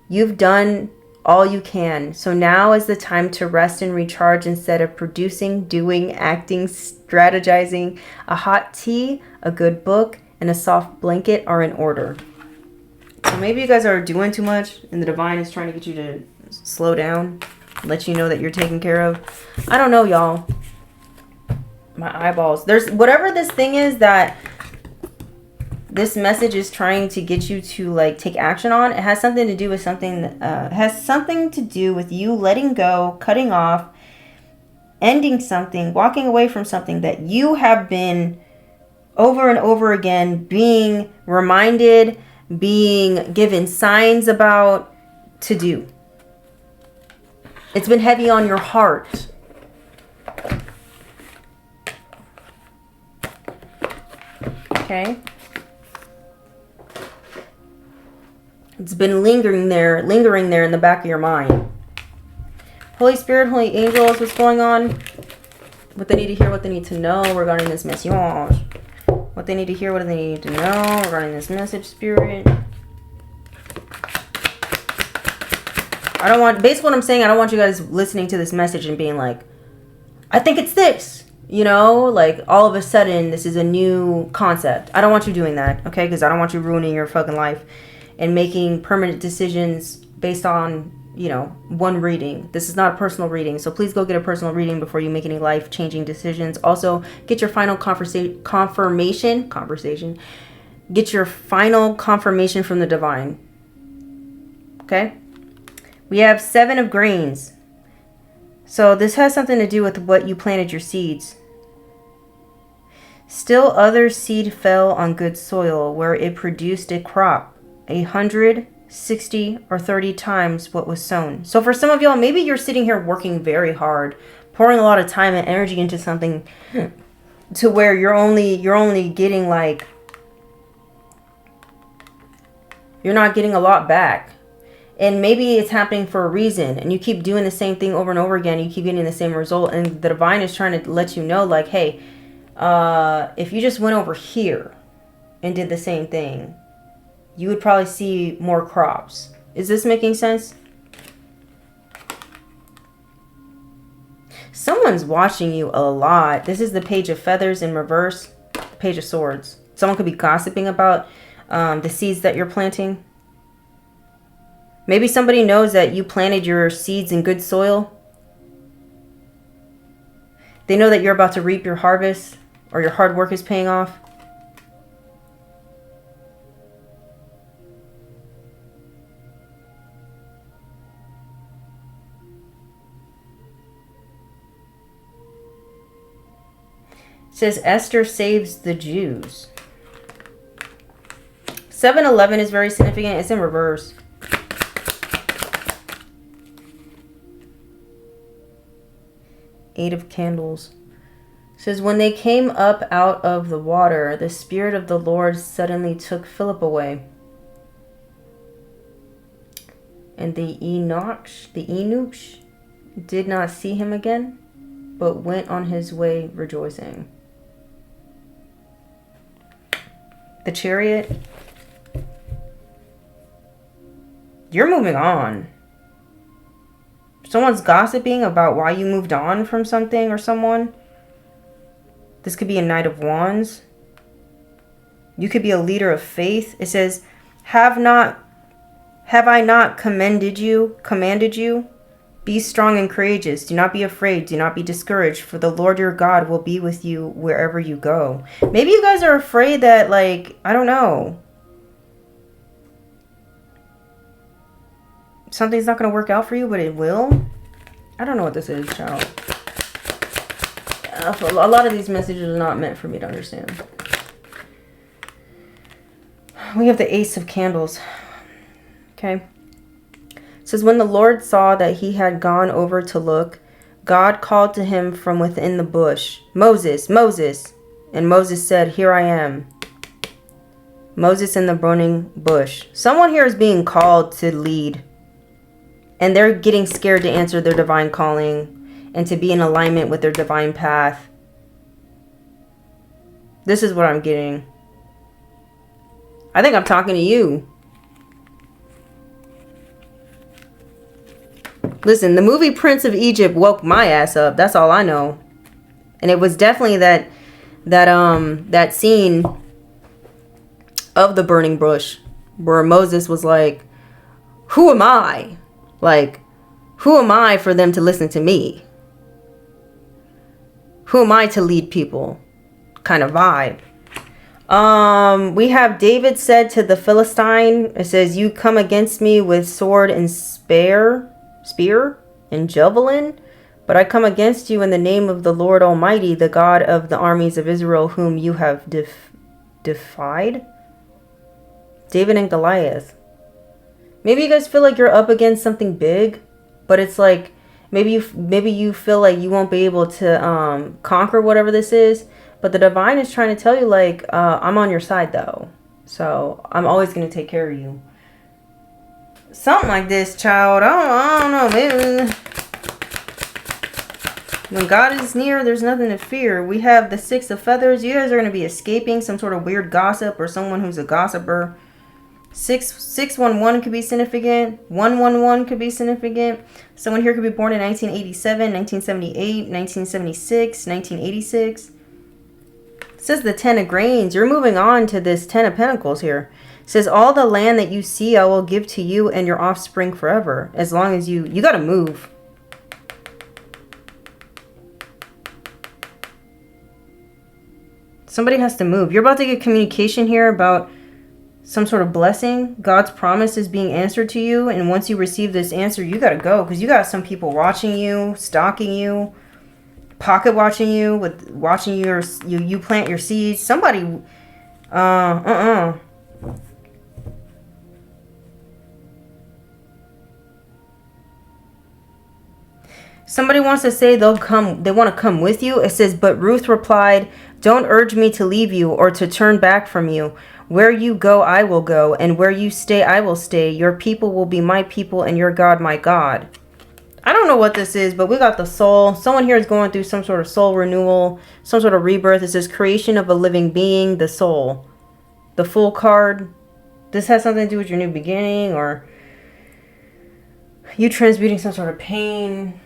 You've done all you can. So now is the time to rest and recharge instead of producing, doing, acting, strategizing. A hot tea, a good book, and a soft blanket are in order. So maybe you guys are doing too much and the divine is trying to get you to slow down, let you know that you're taken care of. I don't know, y'all. My eyeballs. There's whatever this thing is that this message is trying to get you to like take action on. It has something to do with something, has something to do with you letting go, cutting off, ending something, walking away from something that you have been over and over again being reminded, being given signs about to do. It's been heavy on your heart. Okay? It's been lingering there in the back of your mind. Holy Spirit, Holy Angels, what's going on? What they need to hear, what they need to know regarding this message. What they need to hear, what do they need to know regarding this message, Spirit. I don't want, basically what I'm saying, I don't want you guys listening to this message and being like, I think it's this. You know, like all of a sudden this is a new concept. I don't want you doing that, okay? Because I don't want you ruining your fucking life and making permanent decisions based on, you know, one reading. This is not a personal reading, so please go get a personal reading before you make any life-changing decisions. Also, get your final confirmation. Get your final confirmation from the divine. Okay? We have 7 of grains. So this has something to do with what you planted your seeds. Still other seed fell on good soil where it produced a crop, 100, 60 or 30 times what was sown. So for some of y'all, maybe you're sitting here working very hard, pouring a lot of time and energy into something to where you're only getting like, you're not getting a lot back. And maybe it's happening for a reason and you keep doing the same thing over and over again. You keep getting the same result and the divine is trying to let you know like, hey, if you just went over here and did the same thing, you would probably see more crops. Is this making sense? Someone's watching you a lot. This is the Page of Feathers in reverse, the Page of Swords. Someone could be gossiping about the seeds that you're planting. Maybe somebody knows that you planted your seeds in good soil. They know that you're about to reap your harvest or your hard work is paying off. It says Esther saves the Jews. 7-11 is very significant. It's in reverse. Eight of Candles. It says, when they came up out of the water, the Spirit of the Lord suddenly took Philip away. And the eunuch did not see him again, but went on his way rejoicing. The Chariot. You're moving on. Someone's gossiping about why you moved on from something or someone. This could be a Knight of Wands. You could be a leader of faith. It says, have I not commanded you? Be strong and courageous. Do not be afraid. Do not be discouraged, for the Lord your God will be with you wherever you go. Maybe you guys are afraid that, like, I don't know, something's not going to work out for you, but it will. I don't know what this is, child. A lot of these messages are not meant for me to understand. We have the Ace of Candles. Okay. It says, when the Lord saw that he had gone over to look, God called to him from within the bush, Moses, Moses. And Moses said, here I am. Moses in the burning bush. Someone here is being called to lead. And they're getting scared to answer their divine calling and to be in alignment with their divine path. This is what I'm getting. I think I'm talking to you. Listen, the movie Prince of Egypt woke my ass up. That's all I know. And it was definitely that scene of the burning bush where Moses was like, who am I? Like, who am I for them to listen to me? Who am I to lead people? Kind of vibe. We have David said to the Philistine, it says, you come against me with sword and spear and javelin, but I come against you in the name of the Lord Almighty, the God of the armies of Israel, whom you have defied. David and Goliath. Maybe you guys feel like you're up against something big, but it's like maybe you feel like you won't be able to conquer whatever this is, but the divine is trying to tell you, like, I'm on your side though, so I'm always going to take care of you. Something like this, child. I don't know. Maybe when God is near, there's nothing to fear. We have the Six of Feathers. You guys are going to be escaping some sort of weird gossip or someone who's a gossiper. 611 could be significant. 111 could be significant. Someone here could be born in 1987, 1978, 1976, 1986. It says the Ten of Grains. You're moving on to this Ten of Pentacles here. It says, all the land that you see I will give to you and your offspring forever. As long as you got to move. Somebody has to move. You're about to get communication here about some sort of blessing. God's promise is being answered to you. And once you receive this answer, you got to go. Because you got some people watching you, stalking you, pocket watching you, with watching you plant your seeds. Somebody, Somebody wants to say they want to come with you. It says, but Ruth replied, don't urge me to leave you or to turn back from you. Where you go, I will go, and where you stay, I will stay. Your people will be my people, and your God, my God. I don't know what this is, but we got the soul. Someone here is going through some sort of soul renewal, some sort of rebirth. It says creation of a living being, the soul. The Fool card. This has something to do with your new beginning, or you transmuting some sort of pain.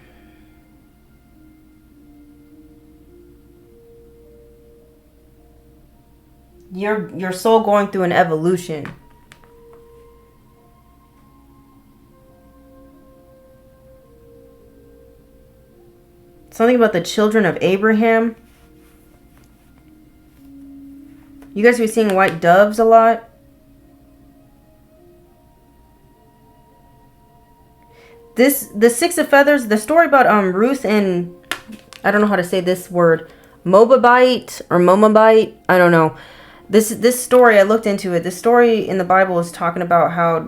Your soul going through an evolution. Something about the children of Abraham. You guys be seeing white doves a lot. The Six of Feathers, the story about Ruth and, I don't know how to say this word, Moabite or Moabite, I don't know. This story, I looked into it. The story in the Bible is talking about how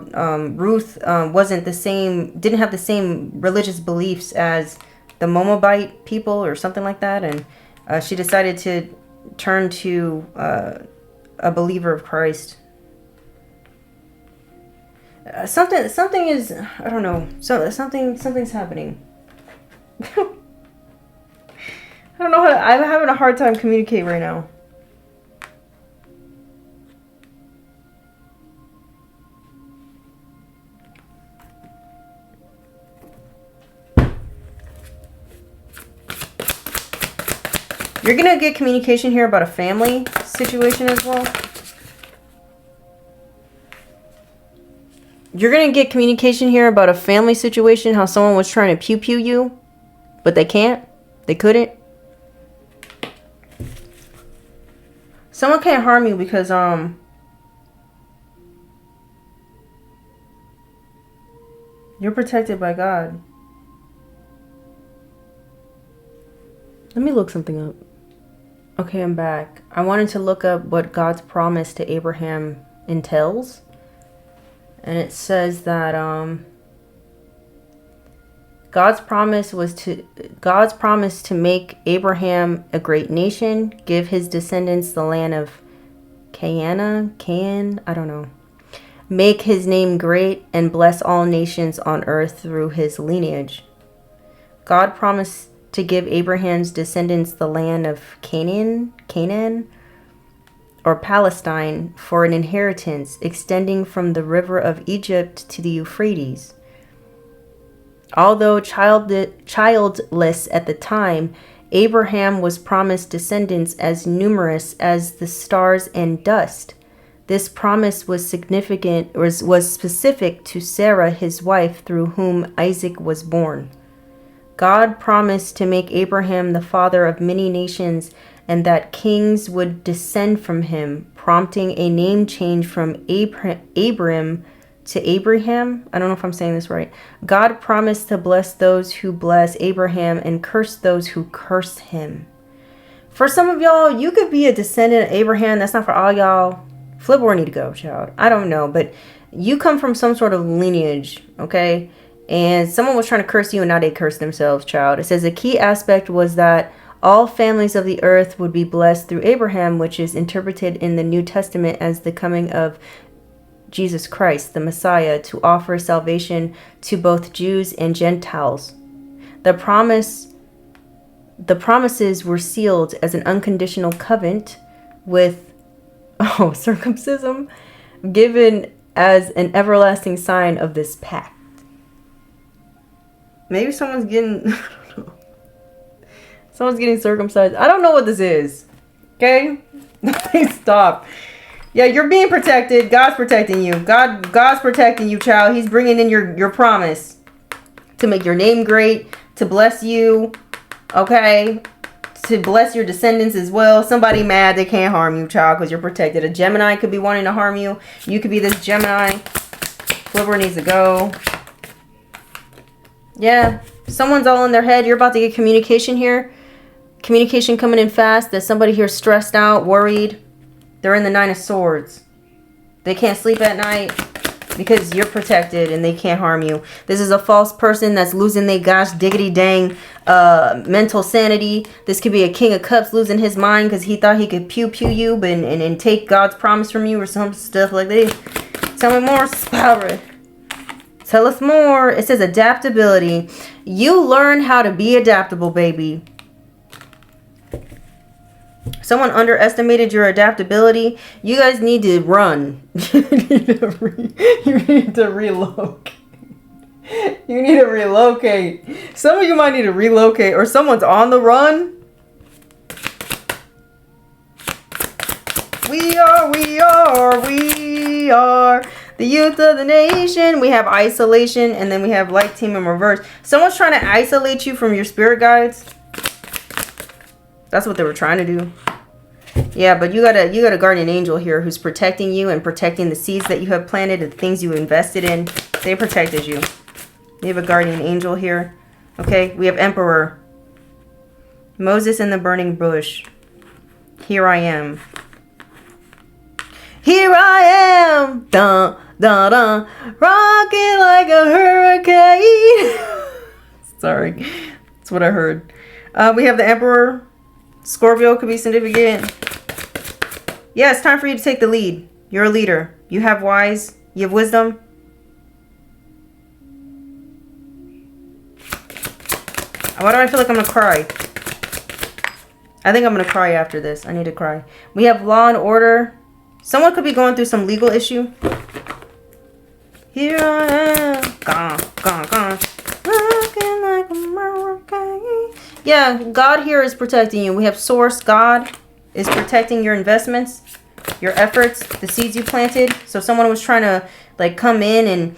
Ruth didn't have the same religious beliefs as the Moabite people or something like that, and she decided to turn to a believer of Christ. Something is, I don't know. Something's happening. I don't know I'm having a hard time communicating right now. You're going to get communication here about a family situation as well. You're going to get communication here about a family situation, how someone was trying to pew-pew you, but they can't. They couldn't. Someone can't harm you because, you're protected by God. Let me look something up. Okay, I'm back. I wanted to look up what God's promise to Abraham entails. And it says that God's promise to make Abraham a great nation, give his descendants the land of Canaan, I don't know. Make his name great and bless all nations on earth through his lineage. God promised to give Abraham's descendants the land of Canaan, or Palestine, for an inheritance extending from the river of Egypt to the Euphrates. Although childless at the time, Abraham was promised descendants as numerous as the stars and dust. This promise was specific to Sarah, his wife, through whom Isaac was born. God promised to make Abraham the father of many nations and that kings would descend from him, prompting a name change from Abram to Abraham. I don't know if I'm saying this right. God promised to bless those who bless Abraham and curse those who curse him. For some of y'all, you could be a descendant of Abraham. That's not for all y'all. Flip where I need to go, child. I don't know, but you come from some sort of lineage, okay? And someone was trying to curse you and now they curse themselves, child. It says a key aspect was that all families of the earth would be blessed through Abraham, which is interpreted in the New Testament as the coming of Jesus Christ, the Messiah, to offer salvation to both Jews and Gentiles. The promises were sealed as an unconditional covenant with circumcision, given as an everlasting sign of this pact. Maybe someone's getting someone's getting circumcised. I don't know what this is. Okay? Please stop. Yeah, you're being protected. God's protecting you. God's protecting you, child. He's bringing in your promise to make your name great, to bless you, okay? To bless your descendants as well. Somebody mad, they can't harm you, child, because you're protected. A Gemini could be wanting to harm you. You could be this Gemini. Whoever needs to go. Yeah, someone's all in their head. You're about to get communication here. Communication coming in fast. There's somebody here stressed out, worried. They're in the 9 of Swords. They can't sleep at night because you're protected and they can't harm you. This is a false person that's losing their gosh diggity dang mental sanity. This could be a King of Cups losing his mind because he thought he could pew you and take God's promise from you or some stuff like this. Tell me more, Spirit. Tell us more. It says adaptability. You learn how to be adaptable, baby. Someone underestimated your adaptability. You guys need to run. You need to relocate. You need to relocate. Some of you might need to relocate, or someone's on the run. We are the youth of the nation. We have isolation, and then we have light team in reverse. Someone's trying to isolate you from your spirit guides. That's what they were trying to do. Yeah, but you got a guardian angel here who's protecting you and protecting the seeds that you have planted, the things you invested in. They protected you. We have a guardian angel here. Okay, we have Emperor. Moses in the burning bush. Here I am. Here I am. Dun, dun, dun. Rocking like a hurricane. Sorry. That's what I heard. We have the Emperor. Scorpio could be significant. Yeah, it's time for you to take the lead. You're a leader. You have wise. You have wisdom. Why do I feel like I'm going to cry? I think I'm going to cry after this. I need to cry. We have law and order. Someone could be going through some legal issue. Here I am. Gone. Looking like a hurricane. Yeah, God here is protecting you. We have Source. God is protecting your investments. Your efforts, the seeds you planted. So someone was trying to like come in and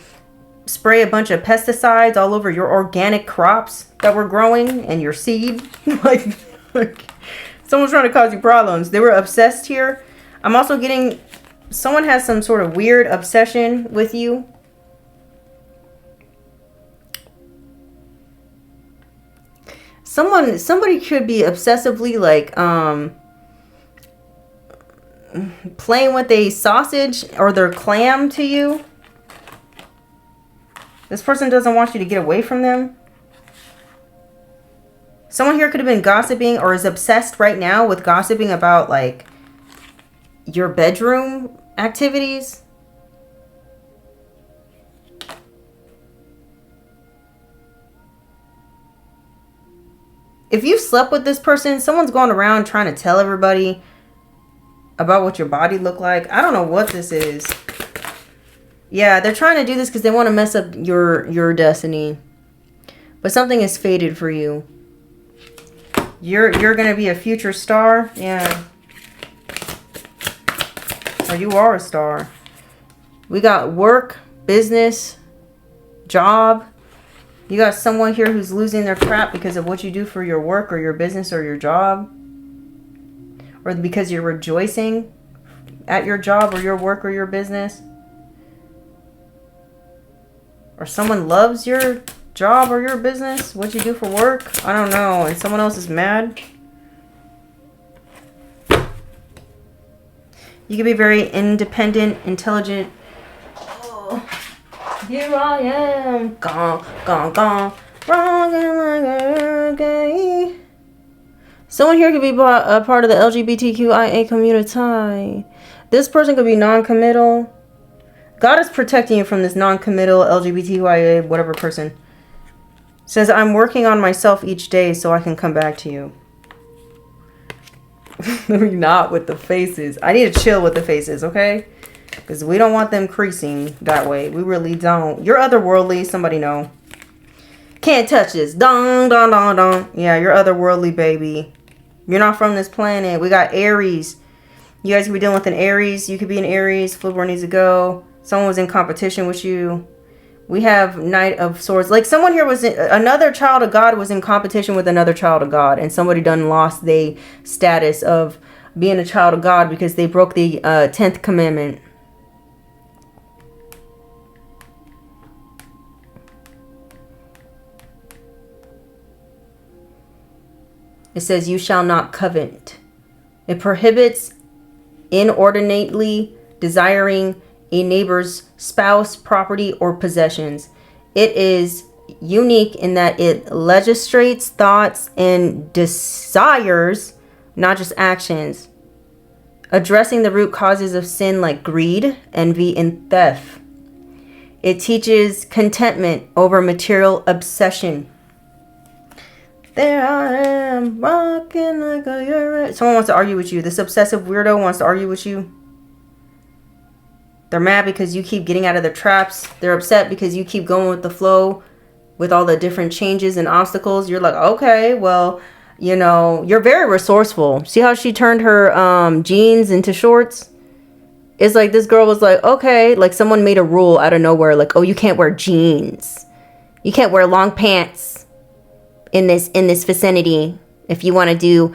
spray a bunch of pesticides all over your organic crops that were growing and your seed. like someone's trying to cause you problems. They were obsessed here. I'm also getting someone has some sort of weird obsession with you. Somebody could be obsessively like playing with a sausage or their clam to you. This person doesn't want you to get away from them. Someone here could have been gossiping or is obsessed right now with gossiping about like your bedroom activities. If you slept with this person, someone's going around trying to tell everybody about what your body looked like. I don't know what this is. Yeah, they're trying to do this because they want to mess up your destiny. But something is fated for you. You're going to be a future star. Yeah. Or you are a star. We got work, business, job. You got someone here who's losing their crap because of what you do for your work or your business or your job. Or because you're rejoicing at your job or your work or your business. Or someone loves your job or your business, what you do for work. I don't know. And someone else is mad. You can be very independent, intelligent. Oh, here I am. Gone, gone, gone. Rocking like a hurricane. Someone here could be a part of the LGBTQIA community. This person could be non-committal. God is protecting you from this non-committal LGBTQIA whatever person. Says, I'm working on myself each day so I can come back to you. Not with the faces. I need to chill with the faces, okay? Because we don't want them creasing that way. We really don't. You're otherworldly. Somebody know. Can't touch this. Dong, dong, dong, dong. Yeah, you're otherworldly, baby. You're not from this planet. We got Aries. You guys could be dealing with an Aries. You could be an Aries. Flip where it needs to go. Someone was in competition with you. We have Knight of Swords. Like someone here was another child of God was in competition with another child of God. And somebody done lost the status of being a child of God because they broke the 10th commandment. It says, you shall not covet. It prohibits inordinately desiring a neighbor's spouse, property, or possessions. It is unique in that it legislates thoughts and desires, not just actions. Addressing the root causes of sin like greed, envy, and theft. It teaches contentment over material obsession. There I am, rocking like a urine. Someone wants to argue with you. This obsessive weirdo wants to argue with you. They're mad because you keep getting out of their traps. They're upset because you keep going with the flow with all the different changes and obstacles. You're like, okay, well, you know, you're very resourceful. See how she turned her jeans into shorts? It's like this girl was like, okay, like someone made a rule out of nowhere. Like, oh, you can't wear jeans. You can't wear long pants in this vicinity. If you want to do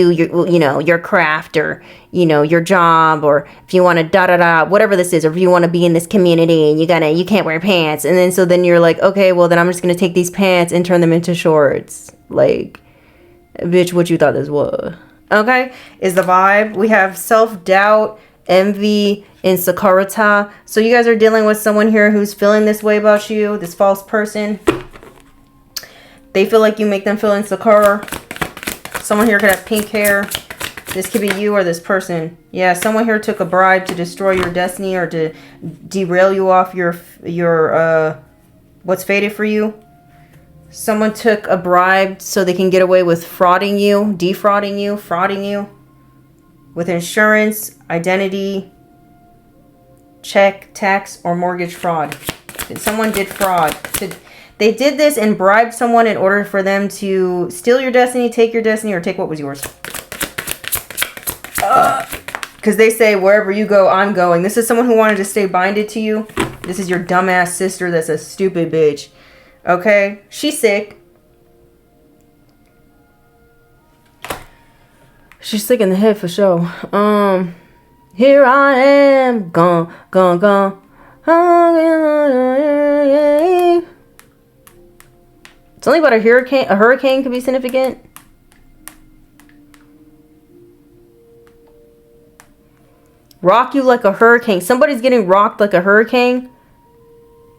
your, you know, your craft or, you know, your job, or if you want to whatever this is, or if you want to be in this community and you can't wear pants. And then, so then you're like, okay, well then I'm just going to take these pants and turn them into shorts. Like, bitch, what you thought this was? Okay. Is the vibe. We have self-doubt, envy, insecurity. So you guys are dealing with someone here who's feeling this way about you, this false person. They feel like you make them feel insecure. Someone here could have pink hair. This could be you or this person. Yeah, someone here took a bribe to destroy your destiny or to derail you off your what's fated for you. Someone took a bribe so they can get away with frauding you, defrauding you, frauding you with insurance, identity, check, tax, or mortgage fraud. Someone did fraud. They did this and bribed someone in order for them to steal your destiny, take your destiny, or take what was yours. Because Because they say, wherever you go, I'm going. This is someone who wanted to stay binded to you. This is your dumbass sister that's a stupid bitch. Okay? She's sick. She's sick in the head for sure. Here I am. Gone, gone, gone. Something about a hurricane. A hurricane could be significant. Rock you like a hurricane. Somebody's getting rocked like a hurricane.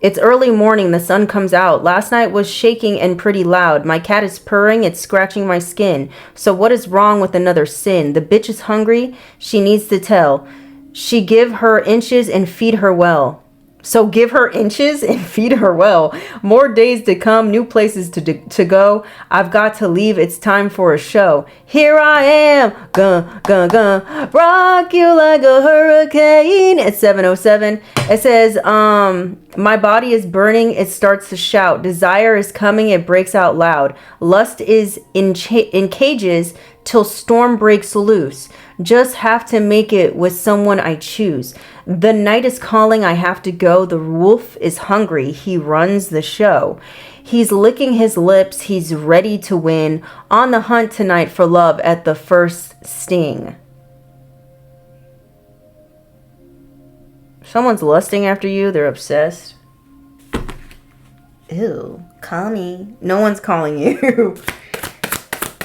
It's early morning. The sun comes out. Last night was shaking and pretty loud. My cat is purring. It's scratching my skin. So what is wrong with another sin? The bitch is hungry. She needs to tell. She give her inches and feed her well. So give her inches and feed her well. More days to come, new places to go. I've got to leave. It's time for a show. Here I am. Gun, gun, gun. Rock you like a hurricane. It's 7:07. It says, my body is burning. It starts to shout. Desire is coming. It breaks out loud. Lust is in cages till storm breaks loose. Just have to make it with someone I choose. The night is calling, I have to go. The wolf is hungry, he runs the show. He's licking his lips, he's ready to win. On the hunt tonight for love at the first sting. Someone's lusting after you, they're obsessed. Ew, call me. No one's calling you.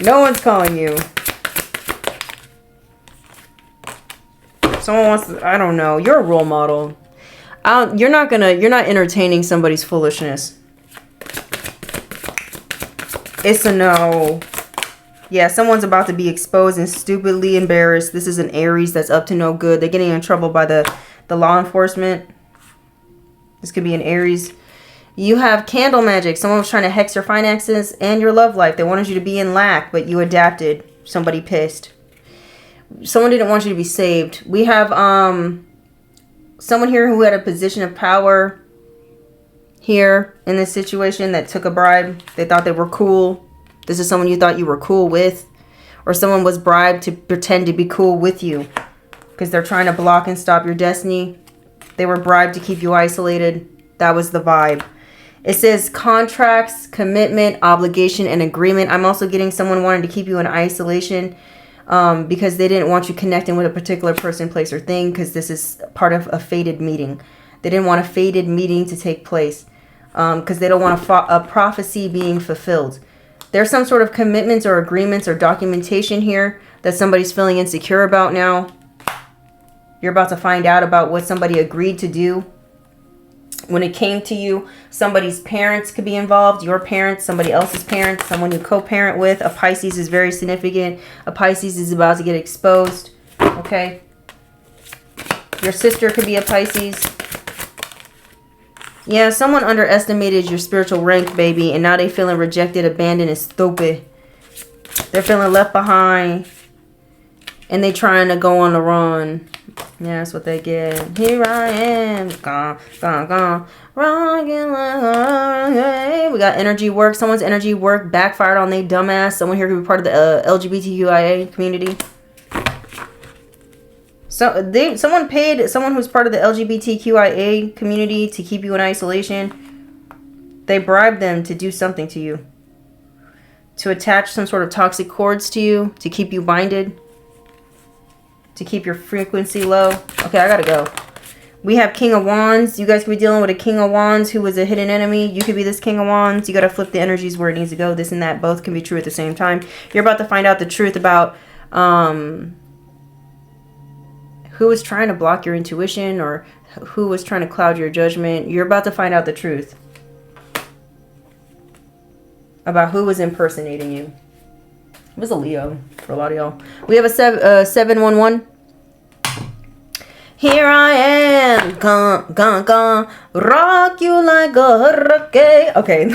No one's calling you. Someone wants to, I don't know. You're a role model. You're not entertaining somebody's foolishness. It's a no. Yeah, someone's about to be exposed and stupidly embarrassed. This is an Aries that's up to no good. They're getting in trouble by the law enforcement. This could be an Aries. You have candle magic. Someone was trying to hex your finances and your love life. They wanted you to be in lack, but you adapted. Somebody pissed. Someone didn't want you to be saved. We have someone here who had a position of power here in this situation that took a bribe. They thought they were cool. This is someone you thought you were cool with. Or someone was bribed to pretend to be cool with you because they're trying to block and stop your destiny. They were bribed to keep you isolated. That was the vibe. It says contracts, commitment, obligation, and agreement. I'm also getting someone wanting to keep you in isolation because they didn't want you connecting with a particular person, place, or thing, because this is part of a fated meeting. They didn't want a fated meeting to take place because they don't want a prophecy being fulfilled. There's some sort of commitments or agreements or documentation here that somebody's feeling insecure about now. You're about to find out about what somebody agreed to do. When it came to you, somebody's parents could be involved. Your parents, somebody else's parents, someone you co-parent with. A Pisces is very significant. A Pisces is about to get exposed. Okay. Your sister could be a Pisces. Yeah, someone underestimated your spiritual rank, baby. And now they feeling rejected, abandoned, and stupid. They're feeling left behind. And they trying to go on the run. Yeah, that's what they get. Here I am. Gone, gone, gone. Rockin' like we got energy work. Someone's energy work backfired on they dumbass. Someone here could be part of the LGBTQIA community. Someone paid someone who's part of the LGBTQIA community to keep you in isolation. They bribed them to do something to you. To attach some sort of toxic cords to you. To keep you binded. To keep your frequency low. Okay, I gotta go. We have King of Wands. You guys could be dealing with a King of Wands who was a hidden enemy. You could be this King of Wands. You gotta flip the energies where it needs to go. This and that both can be true at the same time. You're about to find out the truth about who was trying to block your intuition or who was trying to cloud your judgment. You're about to find out the truth about who was impersonating you. It was a Leo for a lot of y'all. We have a 711. Here I am. Gone, gone, gone. Rock you like a hurricane. Okay.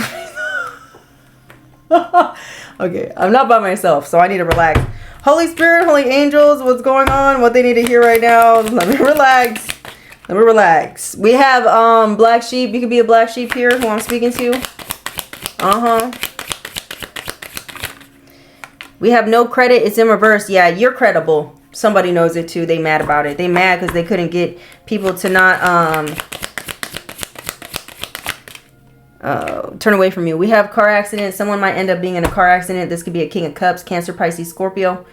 Okay. I'm not by myself, so I need to relax. Holy Spirit, Holy Angels, what's going on? What they need to hear right now? Let me relax. Let me relax. We have Black Sheep. You could be a Black Sheep here who I'm speaking to. Uh-huh. We have no credit. It's in reverse. Yeah, you're credible. Somebody knows it too. They mad about it. They mad because they couldn't get people to not turn away from you. We have car accident. Someone might end up being in a car accident. This could be a King of Cups, Cancer, Pisces, Scorpio.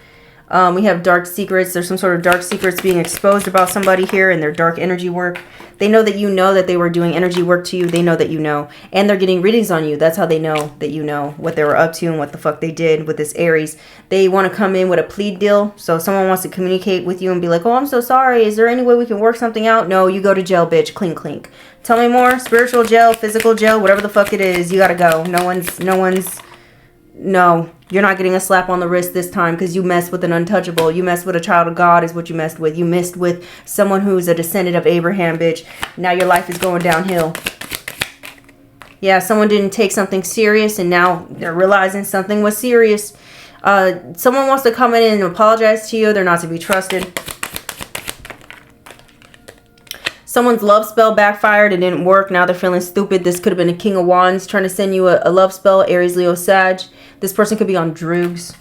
We have dark secrets. There's some sort of dark secrets being exposed about somebody here and their dark energy work. They know that you know that they were doing energy work to you. They know that you know. And they're getting readings on you. That's how they know that you know what they were up to and what the fuck they did with this Aries. They want to come in with a plea deal. So if someone wants to communicate with you and be like, oh, I'm so sorry. Is there any way we can work something out? No, you go to jail, bitch. Clink, clink. Tell me more. Spiritual jail, physical jail, whatever the fuck it is. You gotta go. No, you're not getting a slap on the wrist this time because you messed with an untouchable. You messed with a child of God is what you messed with. You messed with someone who's a descendant of Abraham, bitch. Now your life is going downhill. Yeah, someone didn't take something serious and now they're realizing something was serious. Someone wants to come in and apologize to you. They're not to be trusted. Someone's love spell backfired. It didn't work. Now they're feeling stupid. This could have been a King of Wands trying to send you a love spell. Aries, Leo, Sag. This person could be on drugs.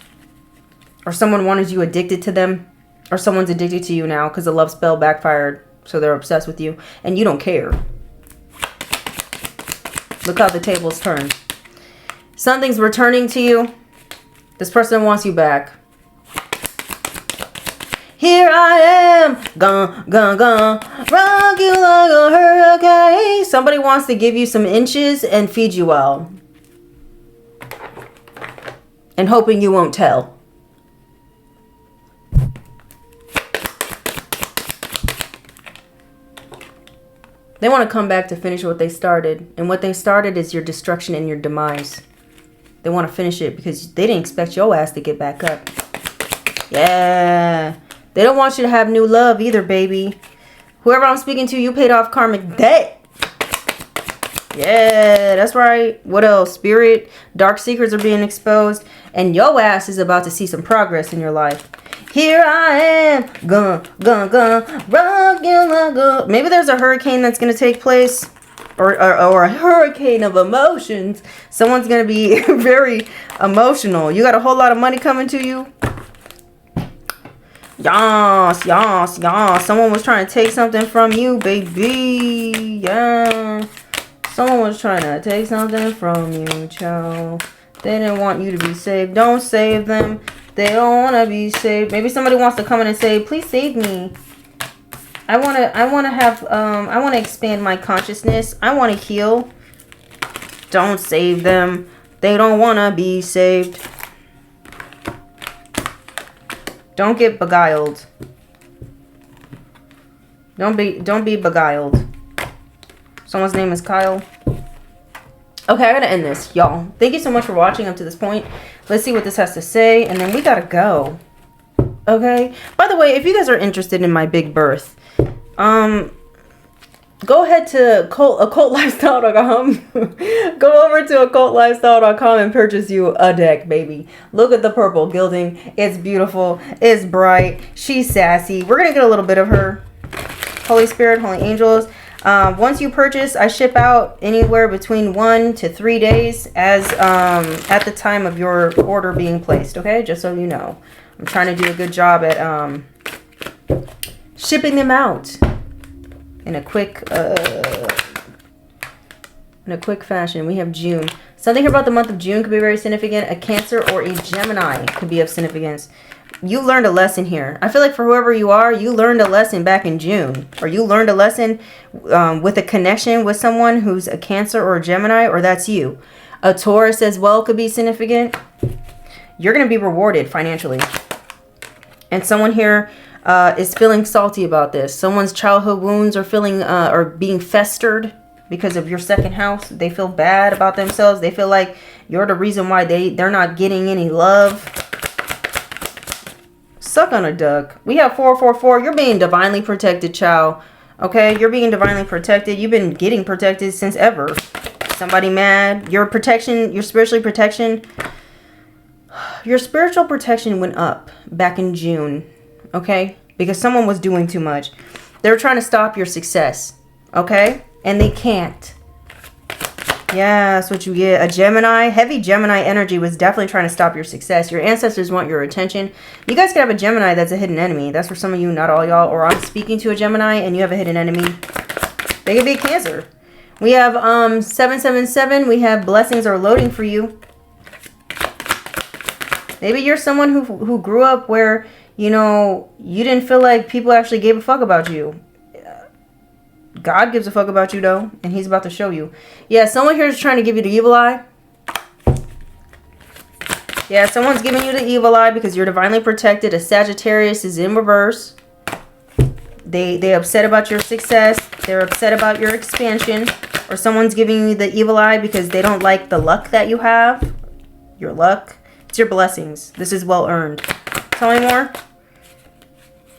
Or someone wanted you addicted to them. Or someone's addicted to you now because the love spell backfired. So they're obsessed with you. And you don't care. Look how the tables turn. Something's returning to you. This person wants you back. Here I am, gone, rock you like a hurricane. Somebody wants to give you some inches and feed you well. And hoping you won't tell. They want to come back to finish what they started. And what they started is your destruction and your demise. They want to finish it because they didn't expect your ass to get back up. Yeah. They don't want you to have new love either, baby. Whoever I'm speaking to, you paid off karmic debt. Yeah, that's right. What else? Spirit, dark secrets are being exposed. And your ass is about to see some progress in your life. Here I am. Gone, rock you like a... Maybe there's a hurricane that's going to take place. Or a hurricane of emotions. Someone's going to be very emotional. You got a whole lot of money coming to you. Yas. Someone was trying to take something from you, baby. Yeah. Someone was trying to take something from you, child. They didn't want you to be saved. Don't save them. They don't want to be saved. Maybe somebody wants to come in and say, please save me. I want to expand my consciousness. I want to heal. Don't save them. They don't want to be saved. Don't get beguiled. Don't be beguiled. Someone's name is Kyle. Okay, I gotta end this, y'all. Thank you so much for watching up to this point. Let's see what this has to say, and then we gotta go. Okay? By the way, if you guys are interested in my big birth, go ahead to occultlifestyle.com. Go over to occultlifestyle.com and purchase you a deck, baby. Look at the purple gilding. It's beautiful. It's bright. She's sassy. We're going to get a little bit of her. Holy Spirit, Holy Angels. Once you purchase, I ship out anywhere between 1 to 3 days as at the time of your order being placed. Okay? Just so you know. I'm trying to do a good job at shipping them out. In a quick fashion. We have June. Something here about the month of June could be very significant. A Cancer or a Gemini could be of significance. You learned a lesson here. I feel like for whoever you are, you learned a lesson back in June. Or you learned a lesson with a connection with someone who's a Cancer or a Gemini, or that's you. A Taurus as well could be significant. You're going to be rewarded financially. And someone here is feeling salty about this. Someone's childhood wounds are feeling are being festered because of your second house. They feel bad about themselves. They feel like you're the reason why they're not getting any love. Suck on a duck. We have 444. You're being divinely protected, child. Okay, you're being divinely protected. You've been getting protected since ever. Somebody mad. Your protection, your spiritual protection went up back in June. Okay? Because someone was doing too much. They're trying to stop your success. Okay? And they can't. Yeah, that's what you get. A Gemini. Heavy Gemini energy was definitely trying to stop your success. Your ancestors want your attention. You guys could have a Gemini that's a hidden enemy. That's for some of you, not all y'all. Or I'm speaking to a Gemini and you have a hidden enemy. They could be a Cancer. We have 777. We have blessings are loading for you. Maybe you're someone who grew up where, you know, you didn't feel like people actually gave a fuck about you. God gives a fuck about you, though, and he's about to show you. Yeah, someone here is trying to give you the evil eye. Yeah, someone's giving you the evil eye because you're divinely protected. A Sagittarius is in reverse. They're upset about your success. They're upset about your expansion. Or someone's giving you the evil eye because they don't like the luck that you have. Your luck. It's your blessings. This is well earned. Tell me more.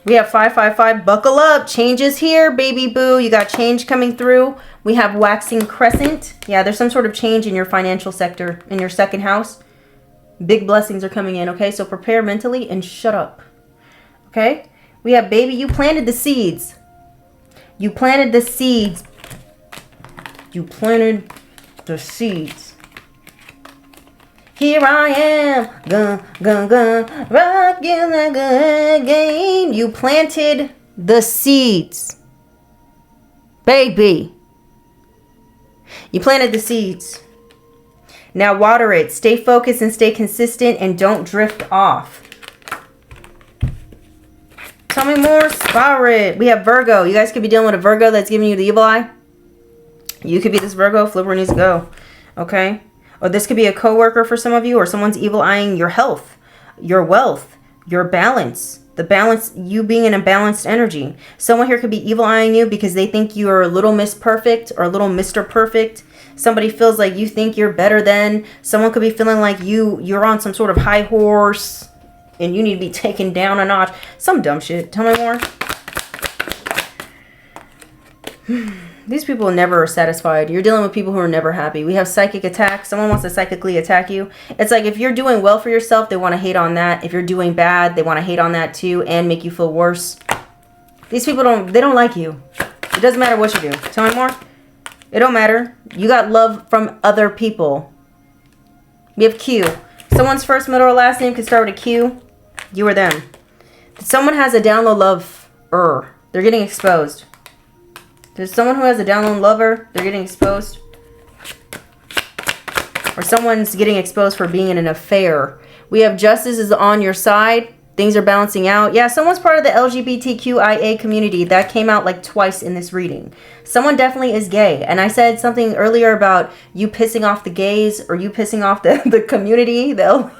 We have 555. Buckle up. Change is here, baby boo. You got change coming through. We have waxing crescent. Yeah, there's some sort of change in your financial sector, in your second house. Big blessings are coming in, okay? So prepare mentally and shut up. Okay? We have baby. You planted the seeds. You planted the seeds. You planted the seeds. Here I am, rock you like a game. You planted the seeds. Baby. You planted the seeds. Now water it. Stay focused and stay consistent and don't drift off. Tell me more, Spirit. We have Virgo. You guys could be dealing with a Virgo that's giving you the evil eye. You could be this Virgo. Flipper needs to go. Okay? Or this could be a coworker for some of you, or someone's evil eyeing your health, your wealth, your balance. The balance, you being in a balanced energy. Someone here could be evil eyeing you because they think you're a little Miss Perfect or a little Mr. Perfect. Somebody feels like you think you're better than. Someone could be feeling like you're on some sort of high horse and you need to be taken down a notch. Some dumb shit. Tell me more. These people never are satisfied. You're dealing with people who are never happy. We have psychic attack. Someone wants to psychically attack you. It's like if you're doing well for yourself, they want to hate on that. If you're doing bad, they want to hate on that too and make you feel worse. These people don't like you. It doesn't matter what you do. Tell me more. It don't matter. You got love from other people. We have Q. Someone's first, middle, or last name could start with a Q. You or them. Someone has a down low love. They're getting exposed. There's someone who has a down low lover. They're getting exposed. Or someone's getting exposed for being in an affair. We have justice is on your side. Things are balancing out. Yeah, someone's part of the LGBTQIA community. That came out like twice in this reading. Someone definitely is gay. And I said something earlier about you pissing off the gays or you pissing off the community, the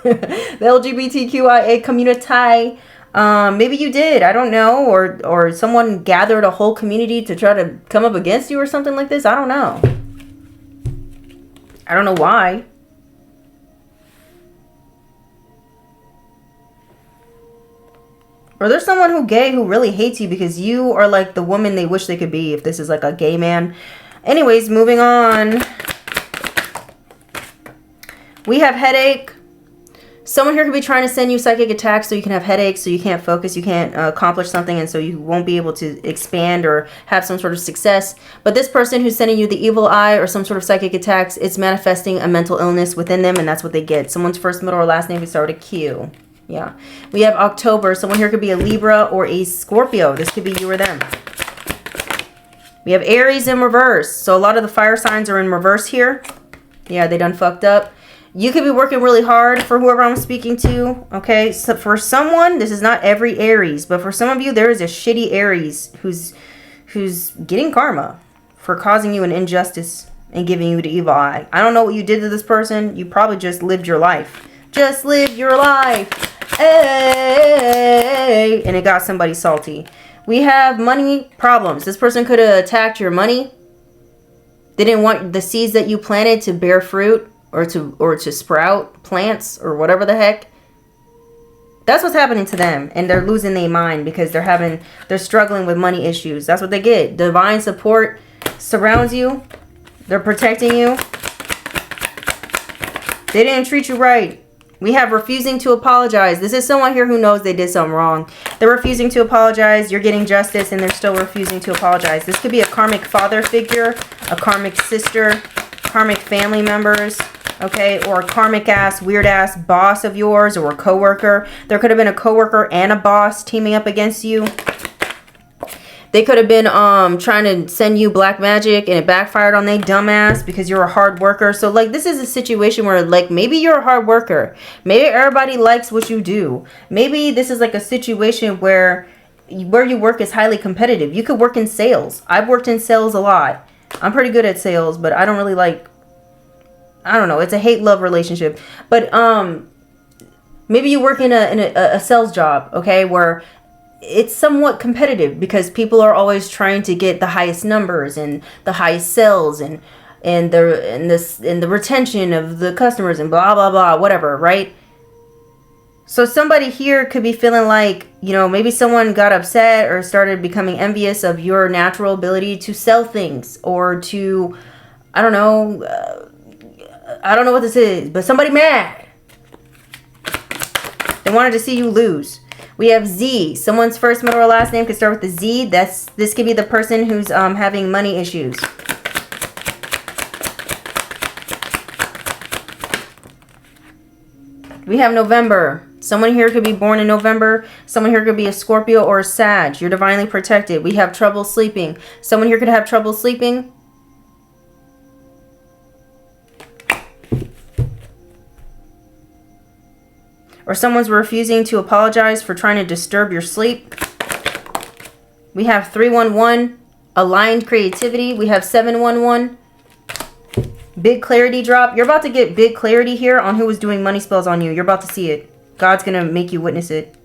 LGBTQIA community. Maybe you did. I don't know. Or someone gathered a whole community to try to come up against you or something like this. I don't know. I don't know why. Or there's someone who really hates you because you are like the woman they wish they could be if this is like a gay man. Anyways, moving on. We have headache. Someone here could be trying to send you psychic attacks so you can have headaches, so you can't focus, you can't accomplish something, and so you won't be able to expand or have some sort of success. But this person who's sending you the evil eye or some sort of psychic attacks, it's manifesting a mental illness within them, and that's what they get. Someone's first, middle, or last name could start with a Q. Yeah. We have October. Someone here could be a Libra or a Scorpio. This could be you or them. We have Aries in reverse. So a lot of the fire signs are in reverse here. Yeah, they done fucked up. You could be working really hard for whoever I'm speaking to. Okay, so for someone, this is not every Aries, but for some of you, there is a shitty Aries who's getting karma for causing you an injustice and giving you the evil eye. I don't know what you did to this person. You probably just lived your life. Just live your life. Hey, and it got somebody salty. We have money problems. This person could have attacked your money. They didn't want the seeds that you planted to bear fruit or to sprout plants or whatever the heck. That's what's happening to them, and they're losing their mind because they're struggling with money issues. That's what they get. Divine support surrounds you. They're protecting you. They didn't treat you right. We have refusing to apologize. This is someone here who knows they did something wrong. They're refusing to apologize. You're getting justice and they're still refusing to apologize. This could be a karmic father figure, a karmic sister. karmic family members, okay, or a karmic ass, weird ass boss of yours, or a coworker. There could have been a coworker and a boss teaming up against you. They could have been trying to send you black magic and it backfired on they dumbass because you're a hard worker. So like this is a situation where like maybe you're a hard worker. Maybe everybody likes what you do. Maybe this is like a situation where you work is highly competitive. You could work in sales. I've worked in sales a lot. I'm pretty good at sales, but I don't really like, I don't know. It's a hate-love relationship. But maybe you work in a sales job, okay, where it's somewhat competitive because people are always trying to get the highest numbers and the highest sales and the retention of the customers and blah blah blah, whatever, right? So somebody here could be feeling like, you know, maybe someone got upset or started becoming envious of your natural ability to sell things or to, I don't know what this is, but somebody mad. They wanted to see you lose. We have Z. Someone's first, middle, or last name could start with the Z. This could be the person who's having money issues. We have November. Someone here could be born in November. Someone here could be a Scorpio or a Sag. You're divinely protected. We have trouble sleeping. Someone here could have trouble sleeping. Or someone's refusing to apologize for trying to disturb your sleep. We have 311, aligned creativity. We have 711, big clarity drop. You're about to get big clarity here on who was doing money spells on you. You're about to see it. God's going to make you witness it.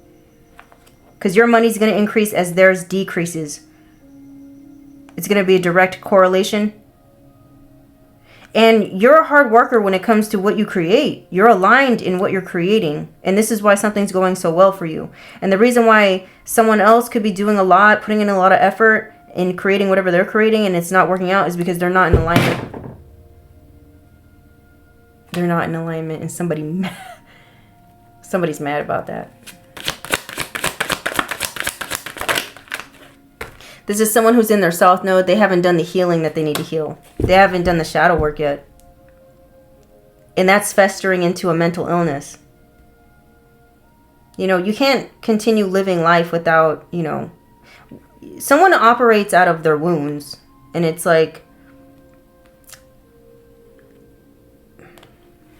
Because your money's going to increase as theirs decreases. It's going to be a direct correlation. And you're a hard worker when it comes to what you create. You're aligned in what you're creating. And this is why something's going so well for you. And the reason why someone else could be doing a lot, putting in a lot of effort in creating whatever they're creating and it's not working out is because they're not in alignment. They're not in alignment and somebody's mad about that. This is someone who's in their south node. They haven't done the healing that they need to heal. They haven't done the shadow work yet. And that's festering into a mental illness. You know, you can't continue living life without, you know, someone operates out of their wounds. And it's like,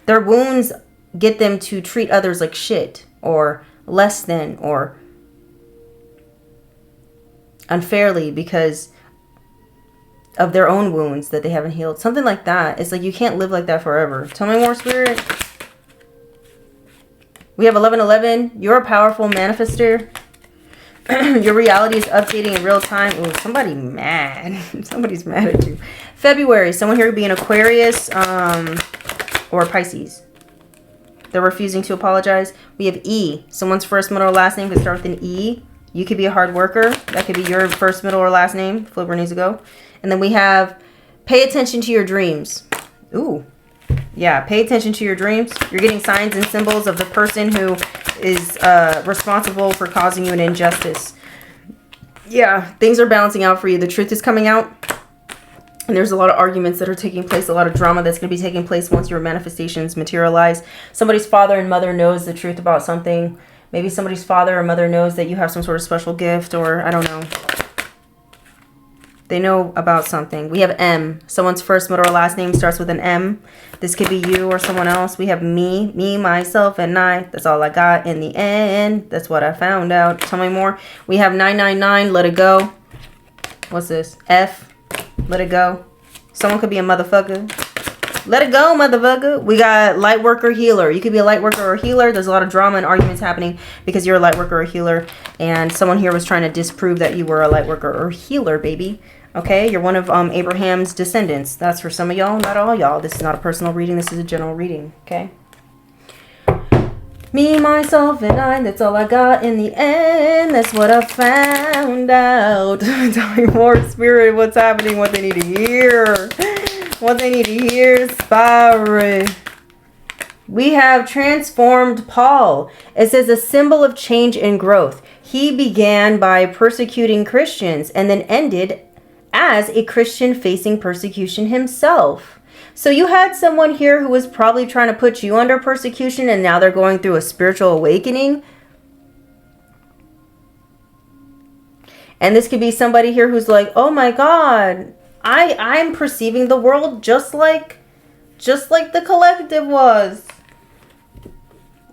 their wounds get them to treat others like shit or less than or unfairly because of their own wounds that they haven't healed. Something like that. It's like you can't live like that forever. Tell me more, Spirit. We have 1111. You're a powerful manifester. Your reality is updating in real time. Ooh, somebody mad. Somebody's mad at you. February. Someone here could be an Aquarius or Pisces. They're refusing to apologize. We have E. Someone's first, middle, or last name could start with an E. You could be a hard worker. That could be your first, middle, or last name. Flipper needs to go. And then we have pay attention to your dreams. Ooh. Yeah, pay attention to your dreams. You're getting signs and symbols of the person who is responsible for causing you an injustice. Yeah, things are balancing out for you. The truth is coming out. And there's a lot of arguments that are taking place, a lot of drama that's going to be taking place once your manifestations materialize. Somebody's father and mother knows the truth about something. Maybe somebody's father or mother knows that you have some sort of special gift or I don't know. They know about something. We have M. Someone's first, middle, or last name starts with an M. This could be you or someone else. We have me, myself, and I. That's all I got in the end. That's what I found out. Tell me more. We have 999, let it go. What's this? F, let it go. Someone could be a motherfucker. Let it go, motherfucker. We got light worker, healer. You could be a light worker or healer. There's a lot of drama and arguments happening because you're a light worker or healer. And someone here was trying to disprove that you were a light worker or healer, baby. Okay, you're one of Abraham's descendants. That's for some of y'all, not all y'all. This is not a personal reading. This is a general reading, okay? Me, myself, and I. That's all I got in the end. That's what I found out. Tell me more, Spirit. What's happening? What they need to hear. What they need to hear, Spirit. We have transformed Paul. It says a symbol of change and growth. He began by persecuting Christians and then ended as a Christian facing persecution himself. So you had someone here who was probably trying to put you under persecution, and now they're going through a spiritual awakening. And this could be somebody here who's like, oh my God, I'm perceiving the world just like the collective was.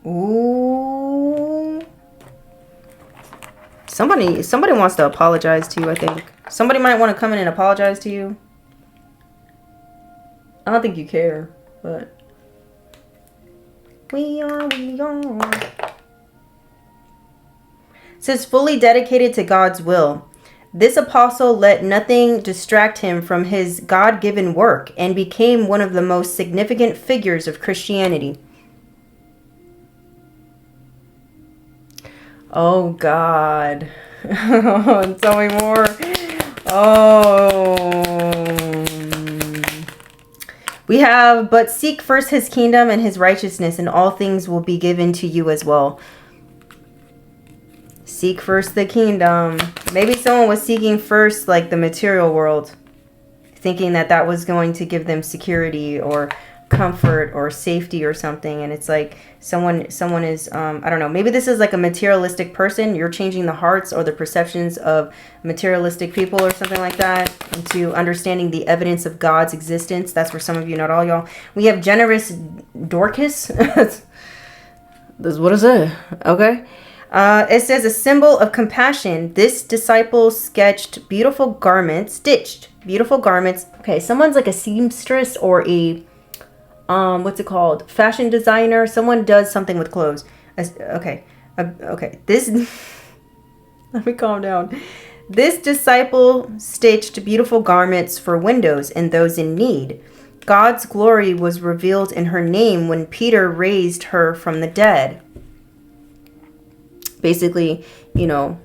Ooh. Somebody wants to apologize to you, I think. Somebody might want to come in and apologize to you. I don't think you care, but we are. It says fully dedicated to God's will. This apostle let nothing distract him from his God-given work and became one of the most significant figures of Christianity. Oh, God. Tell me more. Oh. We have, but seek first his kingdom and his righteousness, and all things will be given to you as well. Seek first the kingdom. Maybe someone was seeking first like the material world, thinking that that was going to give them security or comfort or safety or something. And it's like someone is I don't know, maybe this is like a materialistic person. You're changing the hearts or the perceptions of materialistic people or something like that into understanding the evidence of God's existence. That's for some of you, not all y'all. We have generous Dorcas. This what is it? Okay. It says a symbol of compassion. This disciple sketched beautiful garments, stitched beautiful garments. Okay, someone's like a seamstress or a, what's it called? Fashion designer. Someone does something with clothes. Okay. Okay. This, let me calm down. This disciple stitched beautiful garments for widows and those in need. God's glory was revealed in her name when Peter raised her from the dead. Basically, you know,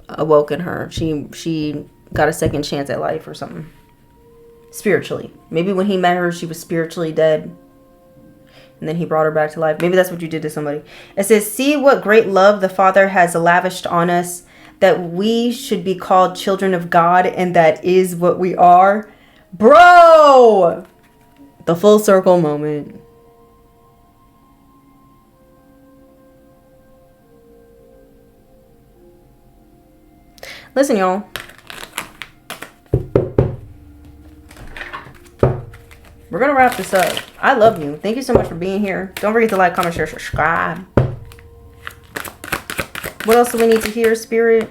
awoken her. She got a second chance at life or something. Spiritually. Maybe when he met her, she was spiritually dead. And then he brought her back to life. Maybe that's what you did to somebody. It says, see what great love the Father has lavished on us, that we should be called children of God, and that is what we are. Bro! The full circle moment. Listen, y'all. We're going to wrap this up. I love you. Thank you so much for being here. Don't forget to like, comment, share, subscribe. What else do we need to hear, Spirit?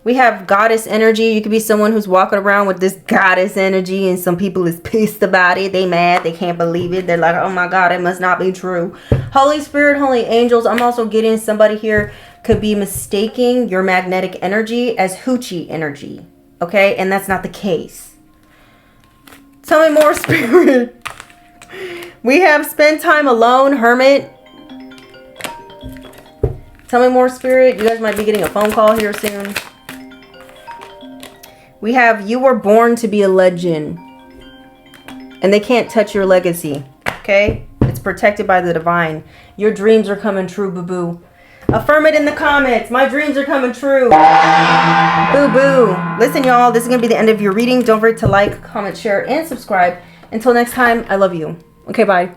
We have goddess energy. You could be someone who's walking around with this goddess energy, and some people is pissed about it. They mad. They can't believe it. They're like, oh my God, it must not be true. Holy Spirit, holy angels. I'm also getting somebody here could be mistaking your magnetic energy as hoochie energy. Okay? And that's not the case. Tell me more, Spirit. We have spend time alone, hermit. Tell me more, Spirit. You guys might be getting a phone call here soon. We have you were born to be a legend. And they can't touch your legacy. Okay? It's protected by the divine. Your dreams are coming true, boo-boo. Affirm it in the comments. My dreams are coming true. Boo boo. Listen, y'all. This is going to be the end of your reading. Don't forget to like, comment, share, and subscribe. Until next time, I love you. Okay, bye.